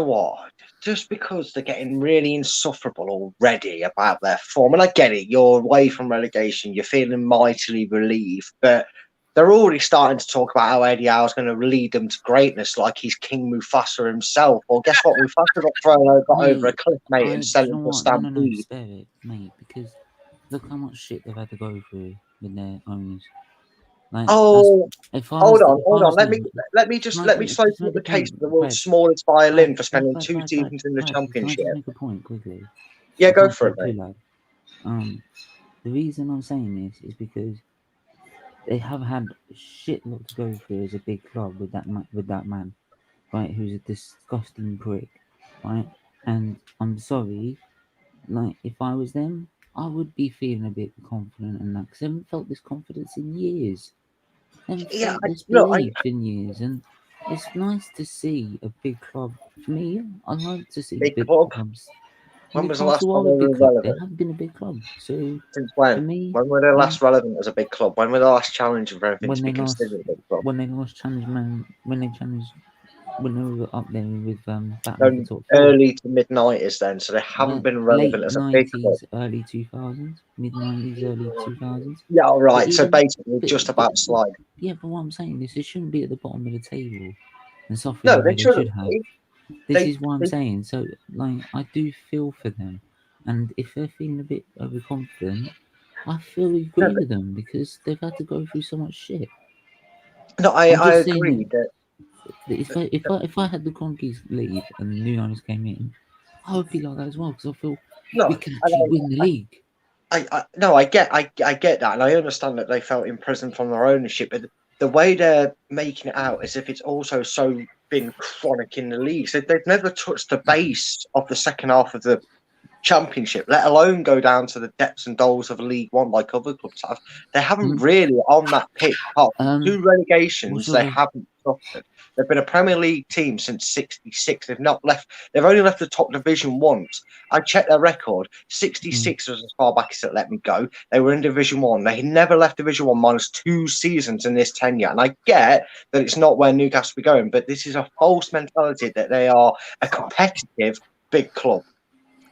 what? Just because they're getting really insufferable already about their form, and I get it, you're away from relegation, you're feeling mightily relieved, but they're already starting to talk about how Eddie Howe's going to lead them to greatness like he's King Mufasa himself. Well, guess what? Mufasa got over a cliff, mate, and sent him to Stampede. No, spare it, mate, because look how much shit they've had to go through with their owners. Like, hold on. Let me just open up the case of the world's smallest violin for spending 2 seasons in the Championship. Can I just make a point quickly? Yeah, go for it, mate. The reason I'm saying this is because they have had shit lot to go through as a big club with that man, right? Who's a disgusting prick, right? And I'm sorry, like if I was them, I would be feeling a bit confident in that because I haven't felt this confidence in years. In years, and it's nice to see a big club. For me, I like to see big clubs. When was the last time they were relevant? They have been a big club. So since when? For me, when were they last relevant as a big club? When were the last challenge for everything to be considered a big club? When they lost challenge, when they were up there with early to mid 90s, then, so they haven't been relevant as a big club. Early 2000s, mid 90s, early 2000s. Yeah, all right. So basically, just about slide. Yeah, but what I'm saying is, they shouldn't be at the bottom of the table and suffering. No, they shouldn't have. This is what I'm saying. So, like, I do feel for them, and if they're feeling a bit overconfident, I feel agree with them because they've had to go through so much shit. No, I agree that. If I had the Cronkies leave and the new owners came in, I would be like that as well because I feel we can actually win the league. I get that, and I understand that they felt imprisoned from their ownership, but the way they're making it out as if it's also so been chronic in the leagues. They've never touched the base of the second half of the Championship, let alone go down to the depths and depths of League One like other clubs have. They haven't really on that pitch. 2 relegations they haven't suffered. They've been a Premier League team since '66. They've only left the top division once. I checked their record. '66 was as far back as it let me go. They were in Division 1. They never left Division 1 minus 2 seasons in this tenure. And I get that it's not where Newcastle be going, but this is a false mentality that they are a competitive big club.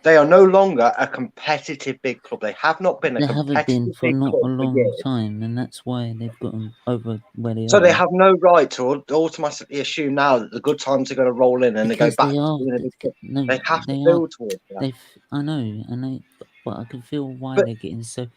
They are no longer a competitive big club. They have not been a competitive big club. They haven't been for not a long time, and that's why they've gotten over where they are. So they have no right to automatically assume now that the good times are going to roll in and because they go back to being a big club. They have to build towards that. I know, but I can feel why they're getting so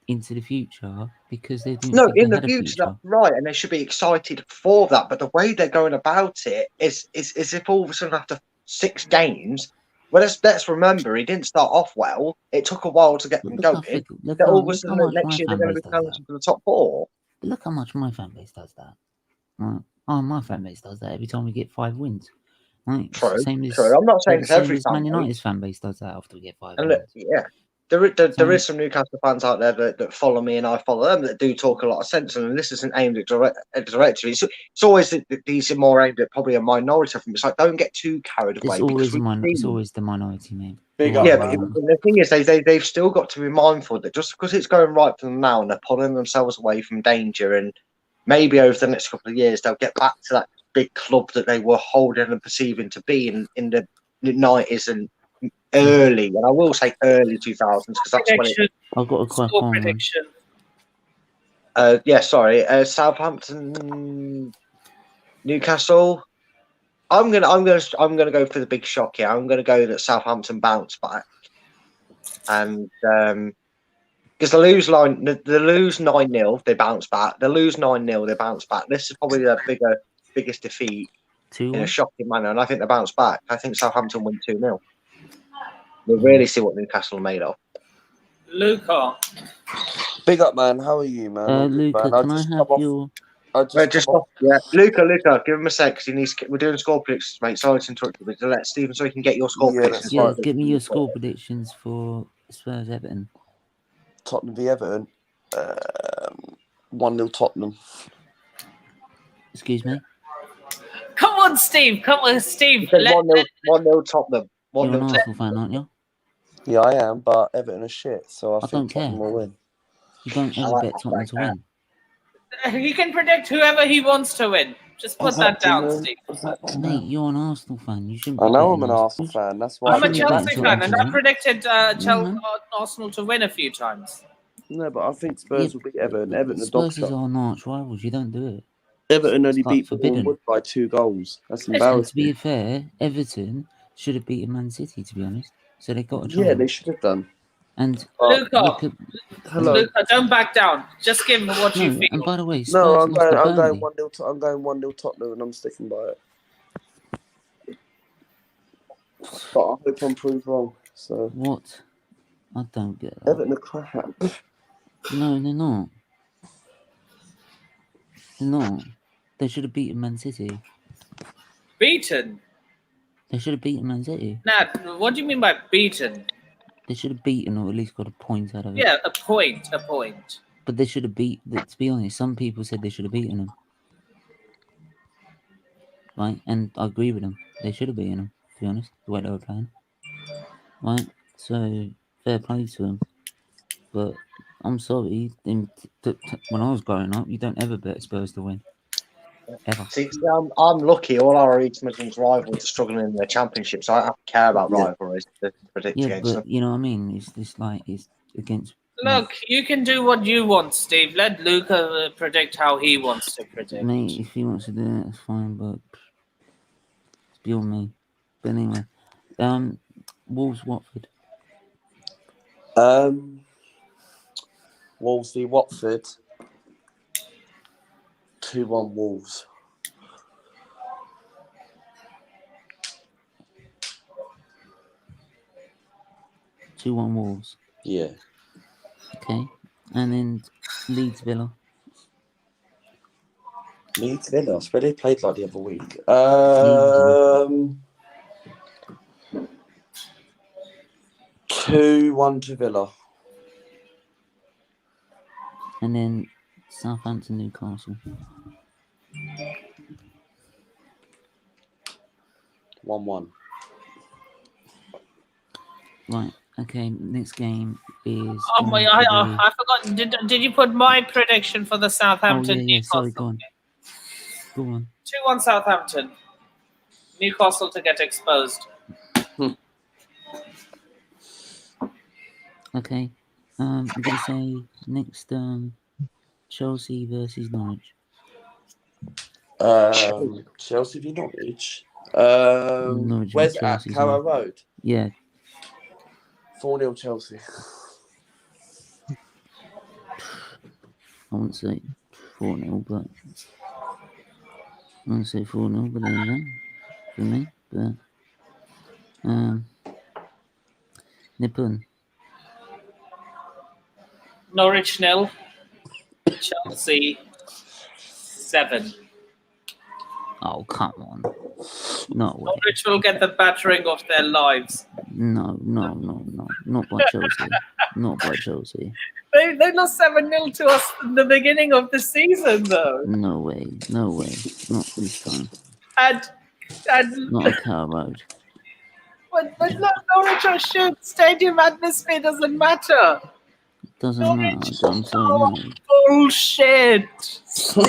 into the future because they don't in the future, that's right, and they should be excited for that. But the way they're going about it is if all of a sudden after 6 games. Well, let's remember, he didn't start off well. It took a while to get them going. All of a sudden, next year they're going to be challenging for the top 4. But look how much my fan base does that. Right? Oh, my fan base does that every time we get 5 wins. Right? True. I'm not saying it's every Man United's fan base does that after we get 5 and wins. Yeah, There is some Newcastle fans out there that follow me and I follow them that do talk a lot of sense, and this isn't aimed at directly. It's always these are more aimed at probably a minority of them. It's like, don't get too carried away. It's always the minority, mate. Big up, Yeah, man. but the thing is, they've still got to be mindful that just because it's going right for them now and they're pulling themselves away from danger, and maybe over the next couple of years they'll get back to that big club that they were holding and perceiving to be in the 90s and early, and I will say early 2000s, because that's when I've got a quick prediction. Southampton, Newcastle. I'm gonna go for the big shock here. I'm gonna go that Southampton bounce back, and because they lose 9-0, they bounce back. They lose 9-0, they bounce back. This is probably their biggest defeat in a shocking manner, and I think they bounce back. I think Southampton win 2-0. We'll really see what Newcastle are made of. Luca. Big up, man. How are you, man? Luca, man. can I have your... Luca, give him a sec, because we're doing score predictions, mate. Sorry to interrupt you, but to let Stephen so he can get your score predictions. Yeah, give me your score predictions for Spurs Everton. Tottenham v Everton. 1-0 Tottenham. Excuse me? Come on, Steve. 1-0 Tottenham. You're an Arsenal fan, aren't you? Yeah, I am, but Everton are shit, so I think don't care. Tottenham will win. You don't ever bet Tottenham to win. He can predict whoever he wants to win. Just put that down, Steve. Mate, you're an Arsenal fan. You shouldn't. I know I'm an Arsenal fan. That's why. I'm a Chelsea fan, and I predicted Arsenal to win a few times. No, but I think Spurs will beat Everton. Everton are dog Spurs are arch rivals. You don't do it. Everton only beat Bournemouth by 2 goals. That's embarrassing. And to be fair, Everton should have beaten Man City, to be honest. So they got a chance. Yeah, they should have done. And Luca, don't back down. Just give what you feel. And by the way, no, I'm going 1-0. I'm going 1-0 Tottenham, and I'm sticking by it. But I hope I'm proved wrong. So what? I don't get that. Everton are crap. No, they're not. They're not. They should have beaten Man City. Beaten? They should have beaten Man City. Nat, what do you mean by beaten? They should have beaten or at least got a point out of it. Yeah, a point. But they should have to be honest, some people said they should have beaten them. Right? And I agree with them. They should have beaten them, to be honest, the way they were playing. Right? So, fair play to them. But I'm sorry, when I was growing up, you don't ever bet Spurs to win. Ever. See, I'm lucky. All our East Midlands rivals are struggling in their championship, so I don't have to care about rivalries to predict against them. You know what I mean? It's against. Look, you can do what you want, Steve. Let Luca predict how he wants to predict. Mate, if he wants to do it, that's fine, but it's beyond me. But anyway, Wolves Watford. Wolves v Watford. 2-1 Wolves. Wolves. Yeah. Okay. And then Leeds Villa. Leeds Villa. I they played like the other week. 2-1 to Villa. And then Southampton Newcastle. 1-1. Right. Okay. Next game is. Oh my! I forgot. Did you put my prediction for the Southampton? Yeah. Sorry. Go on. 2-1 Southampton. Newcastle to get exposed. Okay. I'm gonna say next. Chelsea versus Norwich. Chelsea v Norwich. Norwich Where's it at? Carrow Road? Yeah. 4-0 Chelsea. I wouldn't say 4-0, but I wouldn't say 4-0, but there you go. For me. But Nippon. Norwich 0. Chelsea 7. Oh, come on. No way. Norwich will get the battering of their lives. No. Not by Chelsea. Not by Chelsea. They lost 7-0 to us in the beginning of the season, though. No way. No way. Not this time. And Not on Carrow Road. but Norwich are shit. Stadium atmosphere doesn't matter. Doesn't matter. I'm sorry, Oh, no. bullshit. No.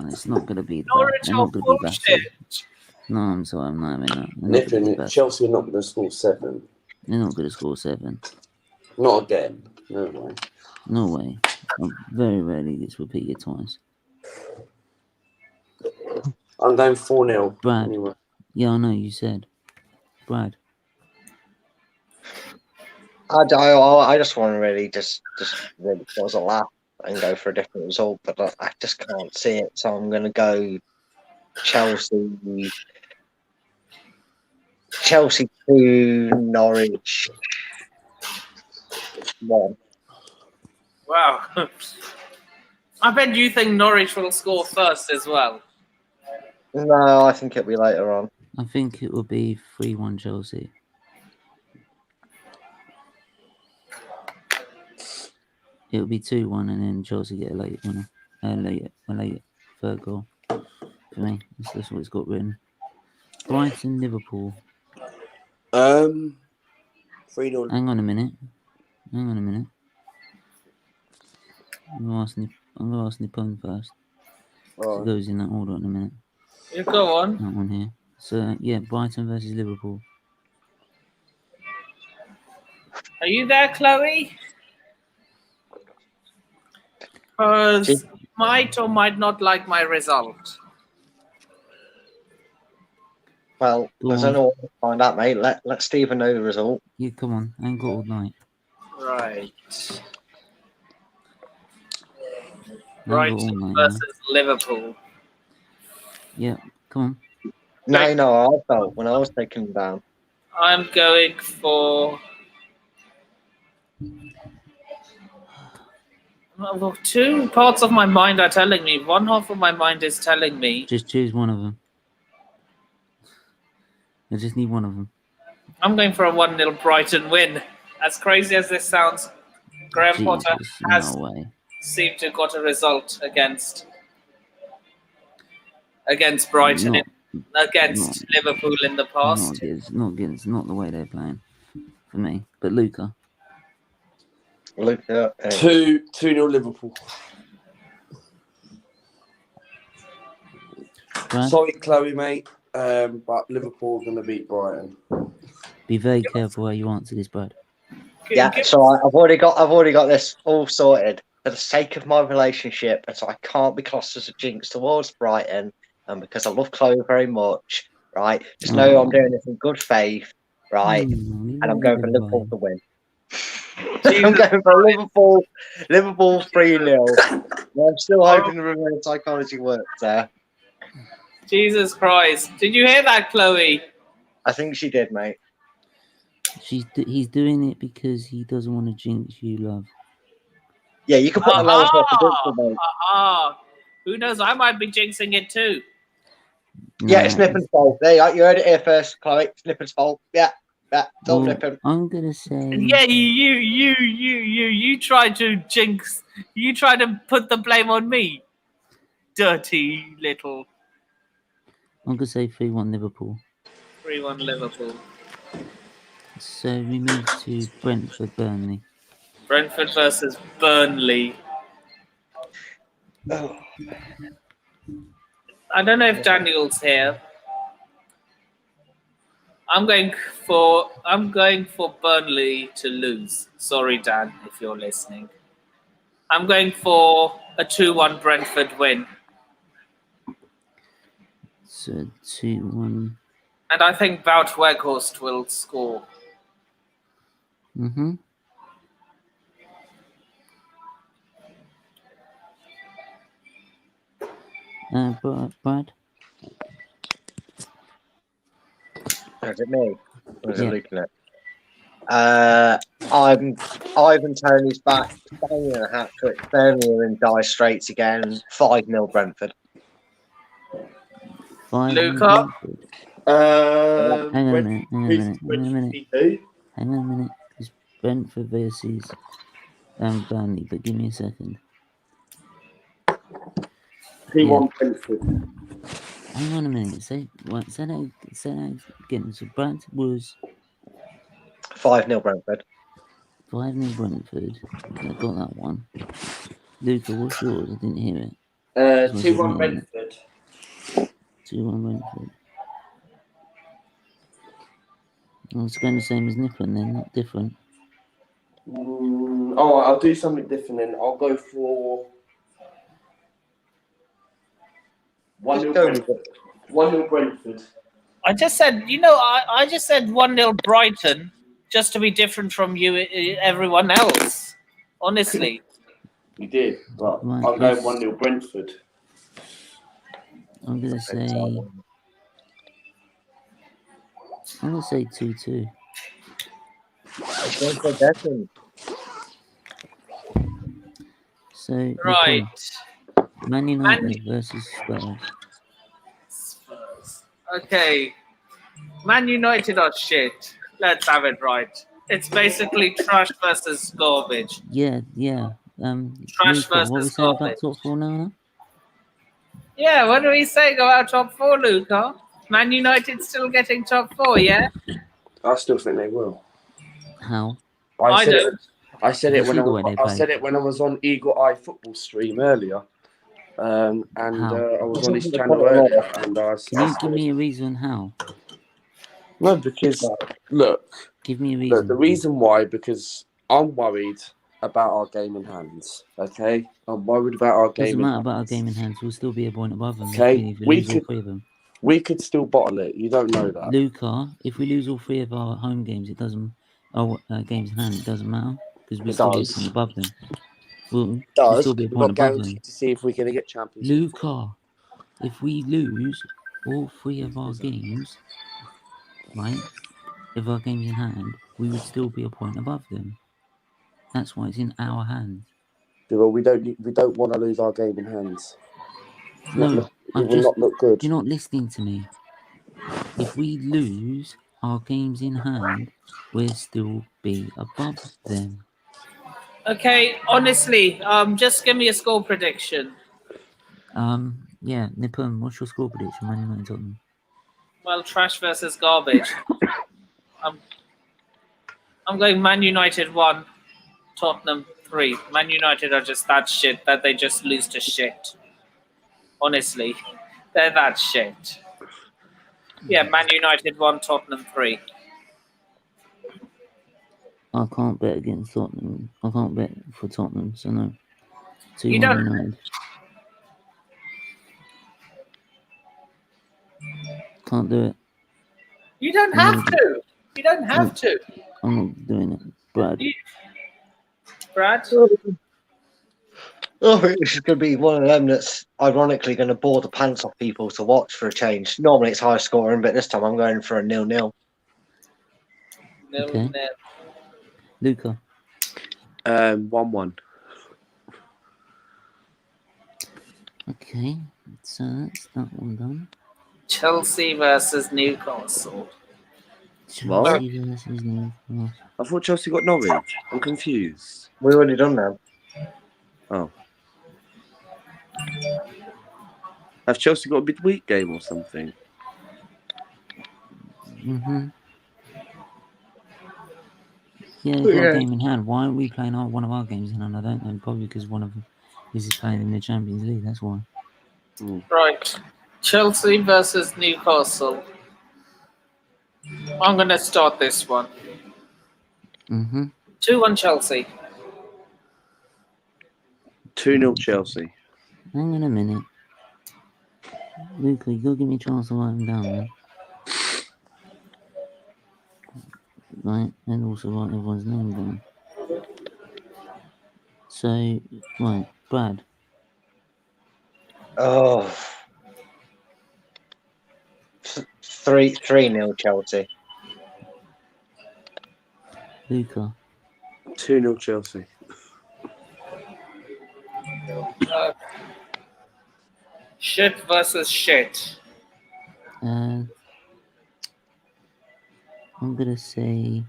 It's not going to be that. Norwich They're are not going to be bullshit. battered. No, I'm sorry. I'm not having that. They're not gonna be Nipping, battered. Chelsea are not going to score 7. They're not going to score 7. Not again. No way. No way. Very rarely gets repeated twice. I'm going 4-0. Brad. Anyway. Yeah, I know you said. Brad. I just want to really just really cause a laugh and go for a different result, but I just can't see it. So I'm going to go Chelsea 2, Norwich 1. Wow. I bet you think Norwich will score first as well. No, I think it'll be later on. I think it will be 3-1 Chelsea. It'll be 2-1 and then Chelsea get a late winner. A late third goal. For me. That's what it's got written. Brighton, Liverpool. 3-0. Hang on a minute. I'm gonna ask Nippon first. So it goes in that order in a minute. You go on. That one here. So yeah, Brighton versus Liverpool. Are you there, Chloe? Because might or might not like my result. Well, Go I on. don't know what to find out, mate. Let Stephen know the result. Yeah, come on. I ain't got all night. Right. I ain't got all Brighton night, versus Liverpool. Yeah, come on. No, I felt when I was taking him down. I'm going for... Well, 2 parts of my mind are telling me. One half of my mind is telling me. Just choose one of them. I just need one of them. I'm going for a 1-0 Brighton win. As crazy as this sounds, Graham Potter has No way. seemed to have got a result against Brighton, against Liverpool in the past. It's not the way they're playing for me. But Luca. 2-0 Liverpool. Brad? Sorry, Chloe, mate. But Liverpool are going to beat Brighton. Be very careful how you answer this, Brad. Yeah, so I've already got this all sorted for the sake of my relationship, and so I can't be classed as a jinx towards Brighton, and because I love Chloe very much, right? Just know I'm doing this in good faith, right? And I'm going for Liverpool to win. I'm going for Liverpool 3-0. I'm still hoping the reverse psychology works there. Jesus Christ. Did you hear that, Chloe? I think she did, mate. He's doing it because he doesn't want to jinx you, love. Yeah, you can put the lowest prediction, mate. Who knows? I might be jinxing it too. Yeah, it's Nippin's fault. There you are. You heard it here first, Chloe. It's Nippin's fault. Yeah, don't Nippin. I'm gonna say. Yeah, you try to jinx. You try to put the blame on me. Dirty little. I'm gonna say 3-1 Liverpool. 3-1 Liverpool. So we move to Brentford, Burnley. Brentford versus Burnley. Oh. I don't know if Daniel's here. I'm going for Burnley to lose. Sorry, Dan, if you're listening. I'm going for a 2-1 Brentford win. So 2-1. And I think Wout Weghorst will score. Mm-hmm. Brad? Is it me? Or is it looking at? Ivan Toney's back. Banging a hat trick. Burnley are in dire straits again. 5-0 Brentford. 5 Luca? Hang on a minute. Brentford versus Burnley, but give me a second. 2-1 Brentford. Hang on a minute. Say that again. So Brad was 5-0 Brentford. 5-0 Brentford. I got that one. Luca, what's yours? I didn't hear it. 2-1 Brentford. 2-1 Brentford. Oh, it's going the same as Nippon then, not different. I'll do something different then. I'll go for 1-0 Brentford. 1-0 Brentford. I just said, I just said 1-0 Brighton just to be different from you, everyone else. Honestly. You did, but Right, I'm going 1-0 Brentford. I'm going to say 2-2. So, Right. Man United versus Spurs. Okay. Man United are shit. Let's have it right. It's basically trash versus garbage. Yeah. Trash Luca, what are we versus saying garbage. about top four now? Yeah, what do we say about top four, Luca? Man United still getting top four, yeah? I still think they will. How? I don't. I said it You when see the way they play. I was on Eagle Eye football stream earlier, I was on his channel earlier, and Can you give me a reason how? No, because look, Give me a reason. the reason why, because I'm worried about our game in hands. Okay, I'm worried about our game. Doesn't matter about our game in hands. We'll still be a point above them. Okay, if we lose all 3 of them. We could still bottle it. You don't know that, Luca. If we lose all 3 of our home games, it doesn't. Our games in hand, it doesn't matter because we still be a point above them. We'll still be a point above them. to see if we're going to get Champions League. Luca, if we lose all 3 of our games, right, of our games in hand, we would still be a point above them. That's why it's in our hands. Well, we don't want to lose our game in hands. It will not look good. You're not listening to me. If we lose our games in hand, we'll still be above them. Okay, honestly, just give me a score prediction. Yeah, Nippon, what's your score prediction? Man United Tottenham. Well, trash versus garbage. I'm going Man United 1, Tottenham 3. Man United are just that shit that they just lose to shit. Honestly, they're that shit. Yeah, Man United 1, Tottenham 3. I can't bet against Tottenham. I can't bet for Tottenham, so no. 2-1 You don't. United. Can't do it. You don't have to. You don't have to. I'm not doing it. Brad. Brad? Oh, this is going to be one of them that's ironically going to bore the pants off people to watch for a change. Normally it's high scoring, but this time I'm going for a 0-0. Okay. Luca. 1-1. Okay, so that's that one done. Chelsea versus Newcastle. Chelsea versus Newcastle. I thought Chelsea got Norwich. I'm confused. We've already done that. Oh. Have Chelsea got a midweek game or something? Mm-hmm. Yeah, they've got a game in hand. Why are we playing one of our games in hand? I don't know. Probably because one of them is playing in the Champions League. That's why. Right. Chelsea versus Newcastle. I'm going to start this one. 2-1 Chelsea. 2-0 Chelsea. Hang on a minute. Luca, you got to give me a chance to write them down, man. Right, and also write everyone's name down. So, right, Brad. 3-0 Chelsea. Luca. 2-0 Chelsea. Shit versus shit. I'm gonna say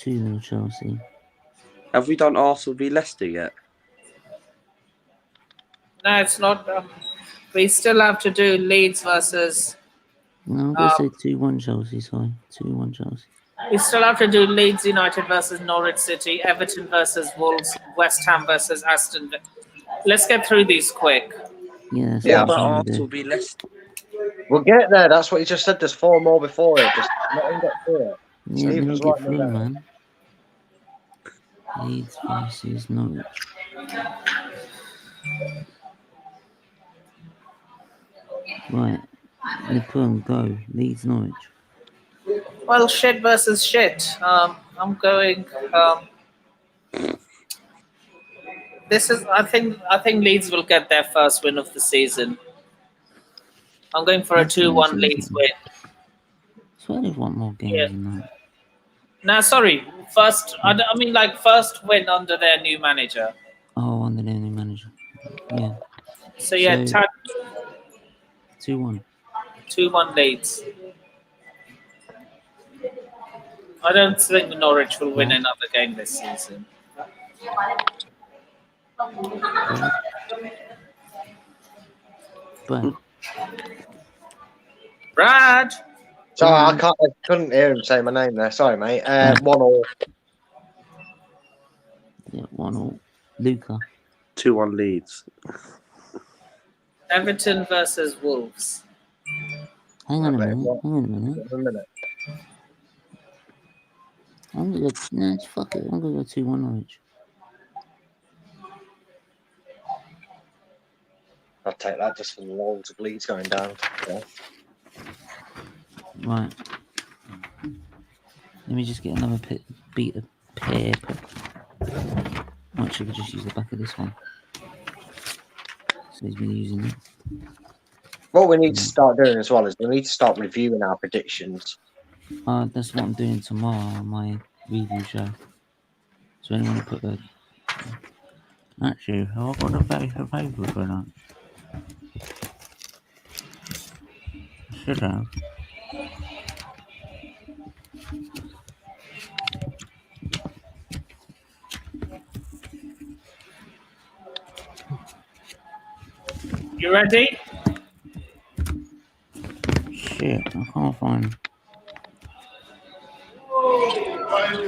2-0 Chelsea. Have we done Arsenal v Leicester yet? No, it's not. We still have to do Leeds versus. No, I'm going to say 2-1 Chelsea, sorry. 2-1 Chelsea. We still have to do Leeds United versus Norwich City, Everton versus Wolves, West Ham versus Aston Villa. Let's get through these quick. Yeah, What about Arsenal v Leicester? We'll get there. That's what you just said. There's 4 more before it. Just let him get through it. Yeah, let Steve me was get writing through, it down. man. Leeds versus Norwich. Right. Nipun, go. Leeds Norwich. Well, shit versus shit. I'm going. This is. I think Leeds will get their first win of the season. I'm going for a 2-1 Leeds win. So they've won more games Yeah. than that. No, sorry. First, I mean like first win under their new manager. Oh, under their new manager. Yeah. So yeah, 2-1. 2-1 Leeds. I don't think Norwich will win another game this season. Brad. Sorry, I couldn't hear him say my name there. Sorry, mate. 1-1. Yeah, 1-1. Luca. 2-1 Leeds. Everton versus Wolves. Hang on a minute. I'm gonna go. Nah, fuck it. I'm gonna go 2-1 Norwich. I'll take that just for the loads of Leeds going down. Yeah. Right. Let me just get another beat of Pepe. Actually, we'll just use the back of this one. So he's been using it. What we need to start doing as well is we need to start reviewing our predictions. That's what I'm doing tomorrow on my review show. So anyone put a... Actually, I've got a paper for that. Should have. You ready? Shit, I can't find.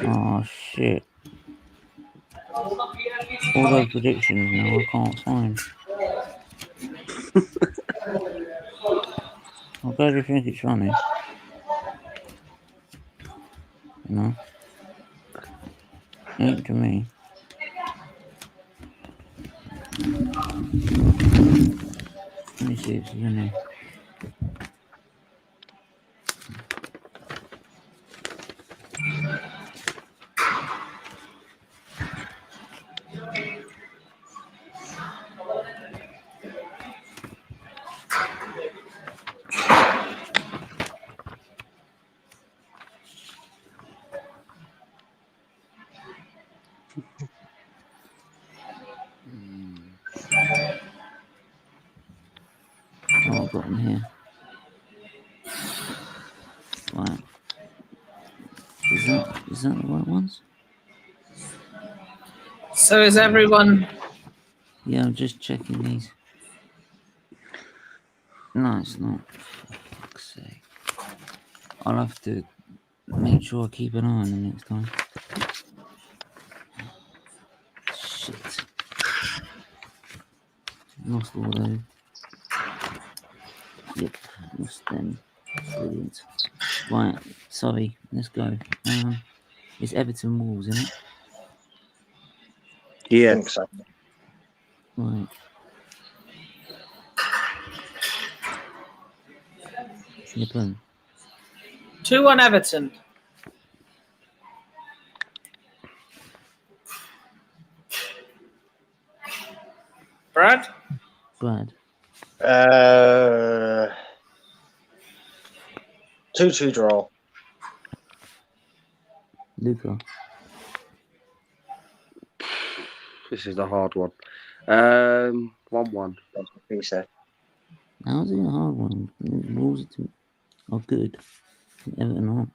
Oh shit. All those predictions now I can't find. I'm glad you think it's funny. You know? Ain't to me. Let me see if it's in there. Oh, I've got them here. Right. Is that the right ones? So is everyone... Yeah, I'm just checking these. No, it's not. For fuck's sake. I'll have to make sure I keep an eye on them next time. Shit. Lost all those. Yep, lost them. Brilliant. Right, sorry, let's go. It's Everton Wolves, isn't it? Yeah. I think so. Right. Nippon. 2-1 Everton. Brad? 2-2 draw. Luca. This is a hard one. 1-1. That's what he said. How's it a hard one? Wolves are good. Everton aren't.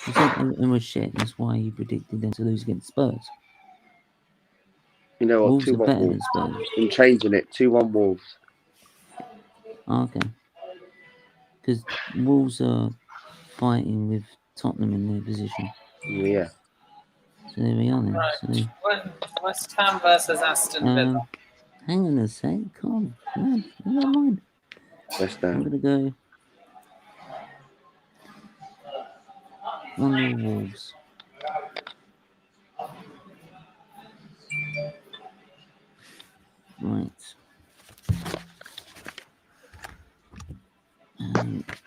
You said Everton was shit. That's why you predicted them to lose against Spurs. You know what? Wolves are 2-1 better than Wolves. Spurs. I'm changing it. 2-1 Wolves. Oh, okay. Because Wolves are fighting with Tottenham in their position. Yeah. So there we are then. Right. West Ham versus Aston Villa. Hang on a sec. Come on. I don't mind. West I'm Ham. going to go 1-0 Wolves. Right.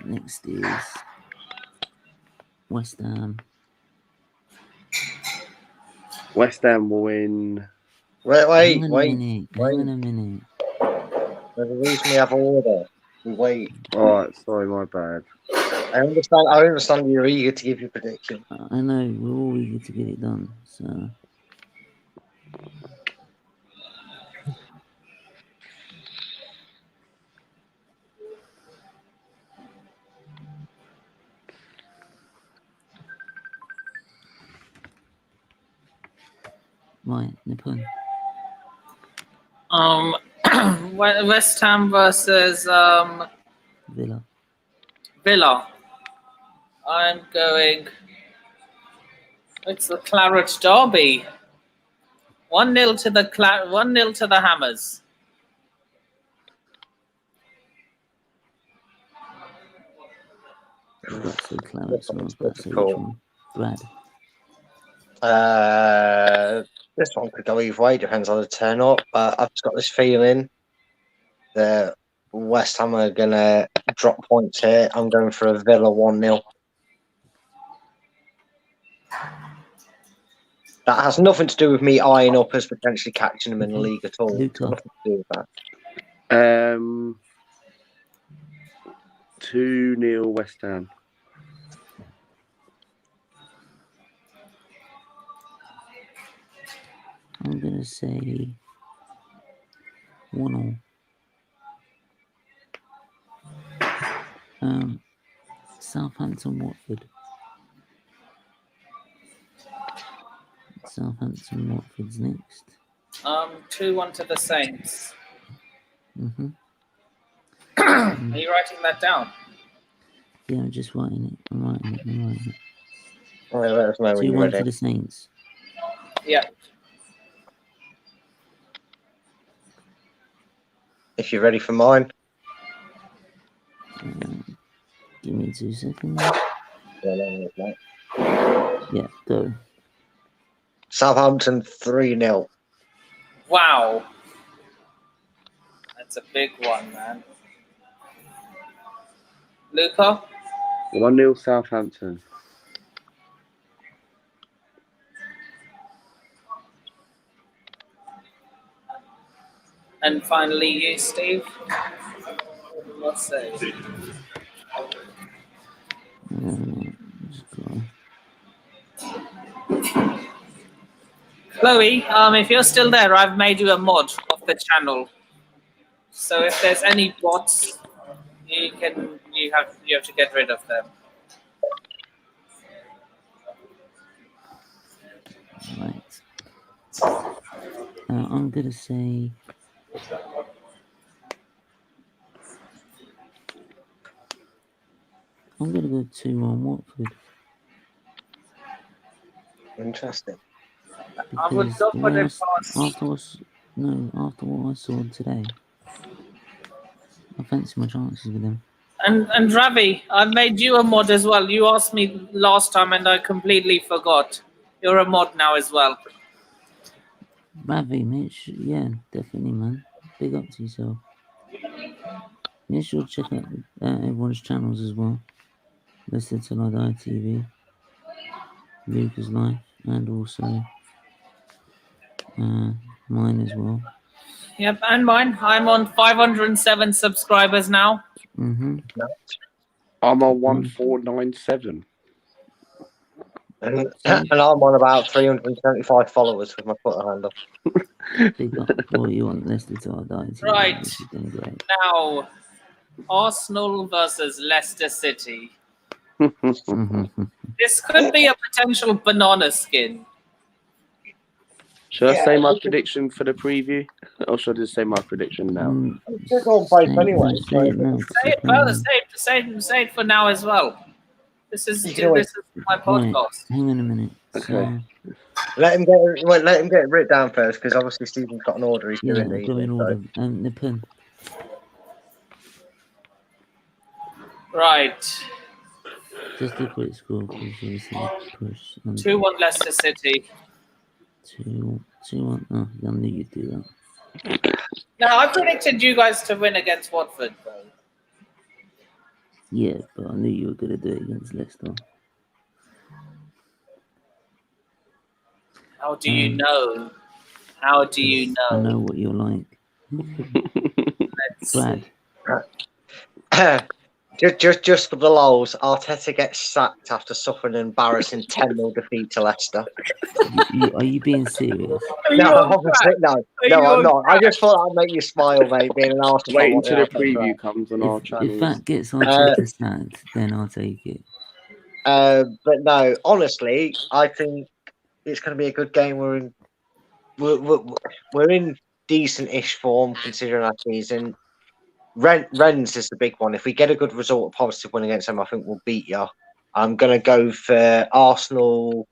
Next is West Ham. West Ham will win. Wait. Hang on a minute. There's a reason we have order. We wait. Alright, sorry, my bad. I understand you're eager to give your prediction. I know, we're all eager to get it done. So. Right, Nippon. West Ham versus Villa. I'm going. It's the Claret Derby. 1-0 to the 1-0 to the Hammers. So Clarence was that's Cool. Brad. This one could go either way, depends on the turn up, but I've just got this feeling that West Ham are going to drop points here. I'm going for a Villa 1-0. That has nothing to do with me eyeing up as potentially catching them in the league at all. It's got nothing to do with that. 2-0 West Ham. I'm going to say 1-0. Southampton, Watford. Southampton, Watford's next. 2-1 to the Saints. Mm-hmm. Are you writing that down? Yeah, I'm just writing it. I'm writing it. All right, let us know when you're 2-1 ready. to the Saints. Yeah. If you're ready for mine. Give me 2 seconds. Yeah, go. Southampton 3-0. Wow. That's a big one, man. Luca? 1-0 Southampton. And finally, you, Steve. Let's say. Chloe, if you're still there, I've made you a mod of the channel. So if there's any bots, you have to get rid of them. Right. I'm gonna say. I'm gonna go 2-1 Watford. Interesting. I would go for the pass. After what I saw today, I fancy my chances with them. And Ravi, I made you a mod as well. You asked me last time and I completely forgot. You're a mod now as well. Ravi, Mitch, yeah, definitely, man. Big up to yourself. Make sure to check out everyone's channels as well. Listen to Utd TV, Luca's Life, and also mine as well. Yep, and mine. I'm on 507 subscribers now. Mm-hmm. I'm on 1497. And I'm on about 375 followers with my Twitter handle. Big up. Well, you want Leicester to Utd TV. Right. Great. Now, Arsenal versus Leicester City. This could be a potential banana skin. Should I say my prediction for the preview, or should I just say my prediction now? We're going both anyway. Say it now. Say it both. Say it for now as well. This is my podcast. Right, hang on a minute. Okay. Let him get it written down first, because obviously Stephen's got an order. He's doing I've these. got in order. The pen. Right. Just a quick score, because obviously push. 2-1 Leicester City. 2-1. Oh, I knew you'd do that. Now, I predicted you guys to win against Watford, though. Yeah, but I knew you were going to do it against Leicester. How do you know? How do you know? I know what you're like. Brad. Just for the lols, Arteta gets sacked after suffering an embarrassing 10-0 defeat to Leicester. Are you being serious? No, obviously, no, I'm not. I just thought I'd make you smile, mate, being an Arsenal. Wait until the preview comes on our channel. If that gets Arteta sacked, then I'll take it. But no, honestly, I think it's going to be a good game. We're in decent-ish form considering our season. Rennes is the big one. If we get a good result, a positive win against them, I think we'll beat you. I'm going to go for Arsenal.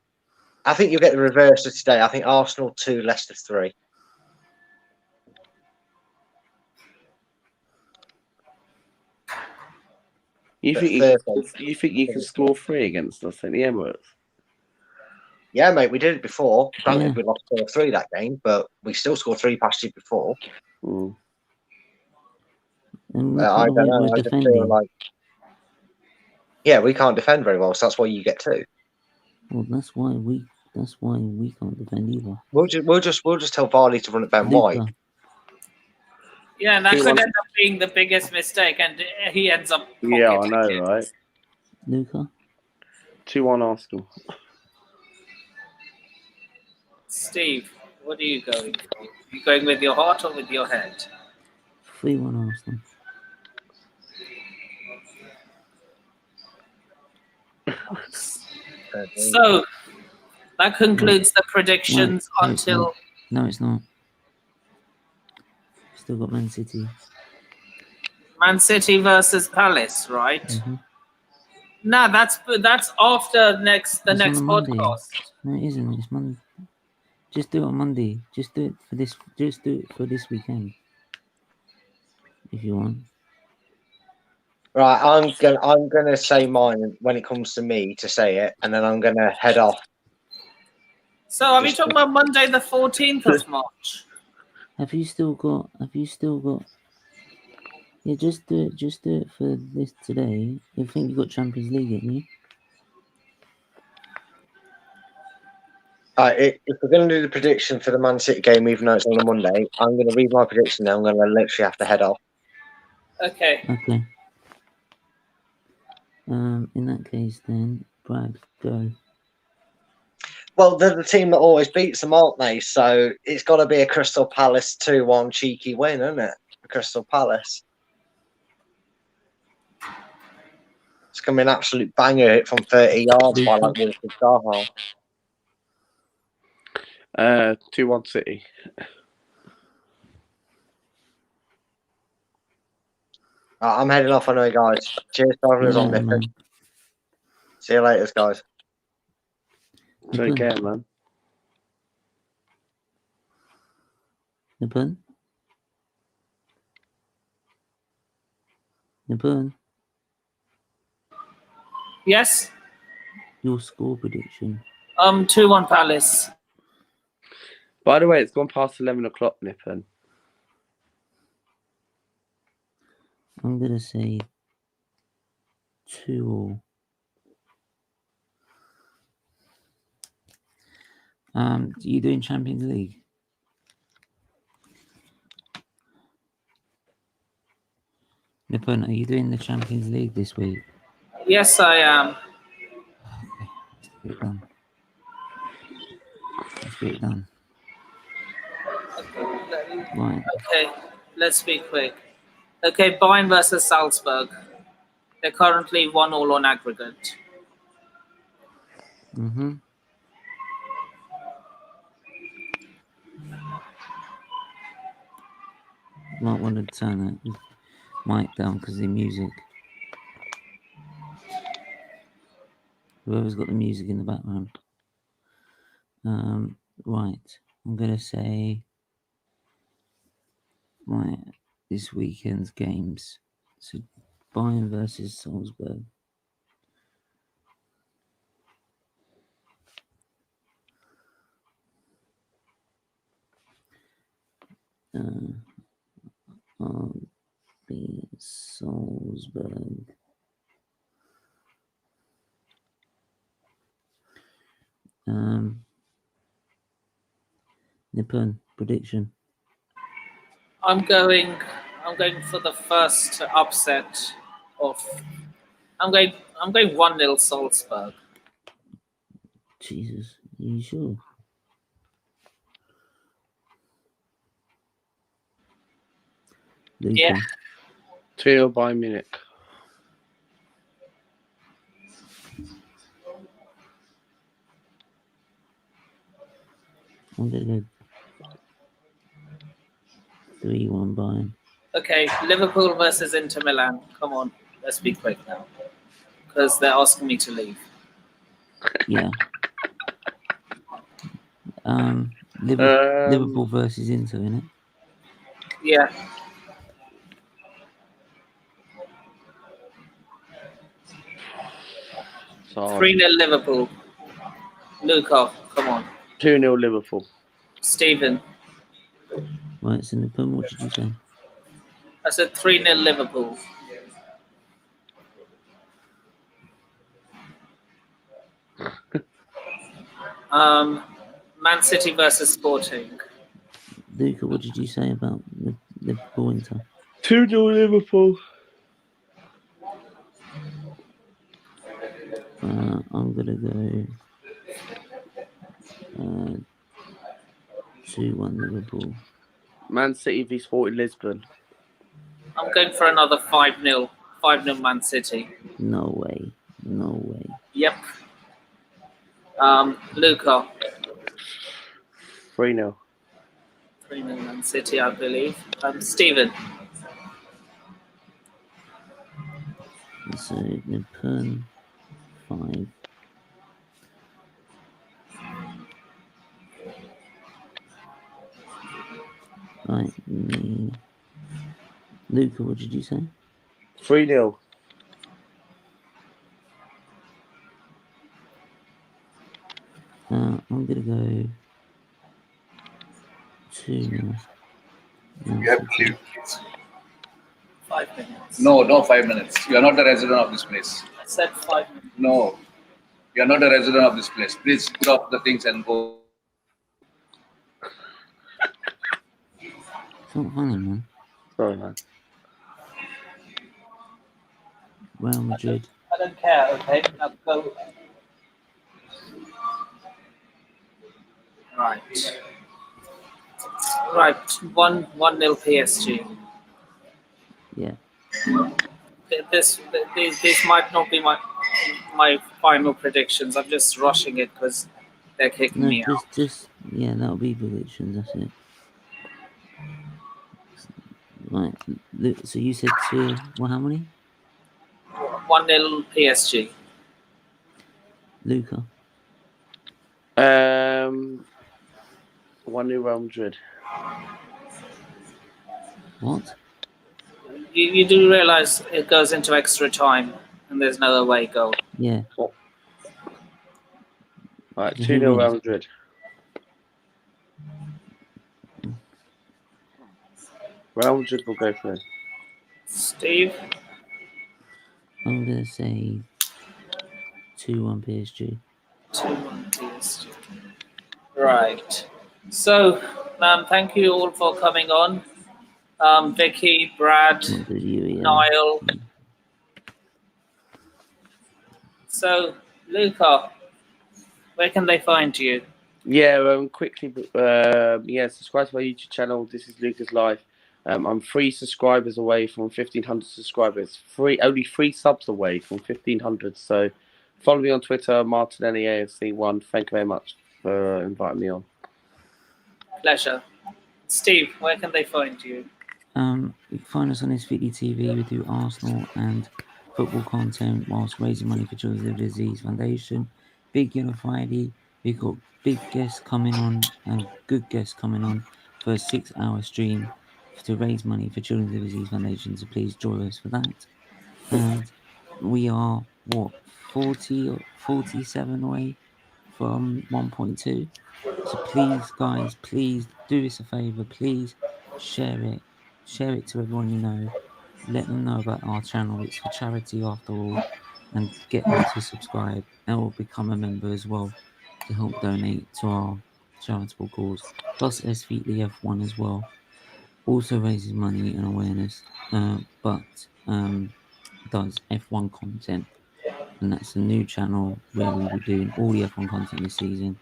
I think you'll get the reverse of today. I think Arsenal 2, Leicester 3. You think you can score 3 against us in the Emirates? Yeah, mate, we did it before. Granted, we lost 4-3 that game, but we still scored 3 past you before. Mm. I don't know. I just feel like, yeah, we can't defend very well, so that's why you get 2. Well, that's why we can't defend either. We'll just tell Vardy to run at Ben White. Yeah, and that could end up being the biggest mistake, and he ends up. Yeah, I know, right? Luca? 2-1 Arsenal. Steve, what are you going for? You going with your heart or with your head? 3-1 Arsenal. So that concludes the predictions until. No, it's not. Still got Man City. Man City versus Palace, right? Mm-hmm. No, that's after the next podcast. No, it isn't. It's Monday. Just do it on Monday. Just do it for this. Just do it for this weekend, if you want. Right, I'm gonna say mine when it comes to me to say it, and then I'm gonna head off. So are we talking about Monday the 14th of March? Have you still got? Yeah, just do it for this today. You think you got Champions League, haven't you? If we're going to do the prediction for the Man City game, even though it's on a Monday, I'm going to read my prediction now. I'm going to literally have to head off. Okay. Okay. In that case, then, Brad, go. Well, they're the team that always beats them, aren't they? So it's got to be a Crystal Palace 2-1 cheeky win, isn't it? Crystal Palace. It's going to be an absolute banger hit from 30 yards by like Wilfred Zaha. 2-1 City. I'm heading off anyway, guys. Cheers, drivers on this. See you later, guys. Take care, man. Nipun? Yes. Your score prediction. 2-1 Palace. By the way, it's gone past 11 o'clock, Nippon. I'm going to say 2-2. Are you doing Champions League? Nippon, are you doing the Champions League this week? Yes, I am. Okay, let's get it done. Right. Okay, let's be quick. Okay, Bayern versus Salzburg. They're currently 1-1 on aggregate. Mm-hmm. Might want to turn that mic down because of the music. Whoever's got the music in the background. Right. I'm going to say this weekend's games. So Bayern versus Salzburg. RB Salzburg. Nippon prediction. I'm going for the first upset of. I'm going 1-0 Salzburg. Jesus, are you sure? Luca. Yeah. 2-0 Bayern Munich. I'm going to go 3-1 Bayern. Okay, Liverpool versus Inter Milan. Come on, let's be quick now, because they're asking me to leave. Yeah. Liverpool versus Inter, innit? Yeah. So 3-0 Liverpool. Luca, come on. 2-0 Liverpool. Stephen. Right, so Nippon, what did you say? I said 3-0 Liverpool. Man City versus Sporting. Luca, what did you say about Liverpool Inter? 2-0 Liverpool. I'm gonna go 2-1 Liverpool. Man City v Sporting Lisbon. I'm going for another 5-0. 5-0 Man City. No way. No way. Yep. Luca. 3-0. 3-0 Man City, I believe. Stephen. So Nippon 5. Right, me. Luca, what did you say? 3-0. I'm gonna go 2-0. You have to leave. 5 minutes. No, 5 minutes. You are not the resident of this place. I said 5 minutes. No, you are not the resident of this place. Please put off the things and go. It's not funny, man. Sorry, man. Real Madrid. I don't care, okay? Now go. Right. Right. 1-0 PSG. Yeah. These might not be my final predictions. I'm just rushing it because they're kicking me out. Yeah, that'll be predictions, that's it. Right. So you said 2, well, how many? 1-0 PSG. Luca. 1-0 Real Madrid. What? You do realise it goes into extra time and there's no away goal. Yeah. Right, 2-0 Real Madrid. Real Madrid will go first. Steve? I'm going to say 2-1 PSG. 2-1 PSG. Right. So, thank you all for coming on. Vicky, Brad, Niall. So, Luca, where can they find you? Yeah, quickly, subscribe to my YouTube channel. This is Luca's Life. I'm 3 subscribers away from 1,500 subscribers. Only 3 subs away from 1,500. So, Follow me on Twitter, Martinelli AFC1. Thank you very much for inviting me on. Pleasure. Steve, where can they find you? You can find us on Utd TV. We do Arsenal and football content whilst raising money for Children's Liver Disease Foundation. Big Yellow Friday. We've got big guests coming on and good guests coming on for a 6-hour stream to raise money for Children's Liver Disease Foundation. So please join us for that. And we are 40 or 47 away from 1.2. So please, guys, please do us a favor. Please share it. Share it to everyone you know. Let them know about our channel. It's for charity after all. And get them to subscribe or become a member as well to help donate to our charitable cause. Plus SVEF1 as well. Also raises money and awareness, but does F1 content. And that's a new channel where we'll be doing all the F1 content this season.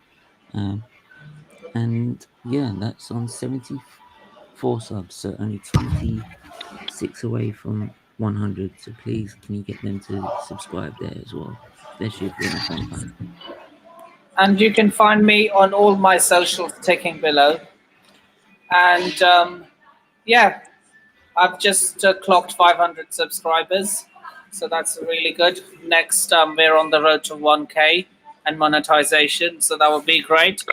And yeah, that's on 74 subs, so only 26 away from 100. So please, can you get them to subscribe there as well, especially if you're an F1 fan. And you can find me on all my socials ticking below. And yeah, I've just clocked 500 subscribers, so that's really good. Next, we're on the road to 1K and monetization, so that would be great.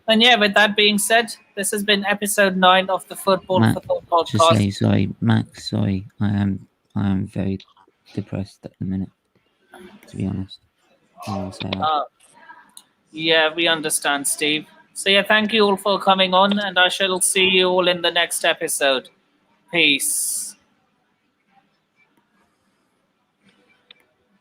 And yeah, with that being said, this has been episode 9 of the Football for Thought podcast. Just say sorry, Max. Sorry, I am very depressed at the minute. To be honest, I will say that. Yeah, we understand, Steve. So yeah, thank you all for coming on, and I shall see you all in the next episode. Peace.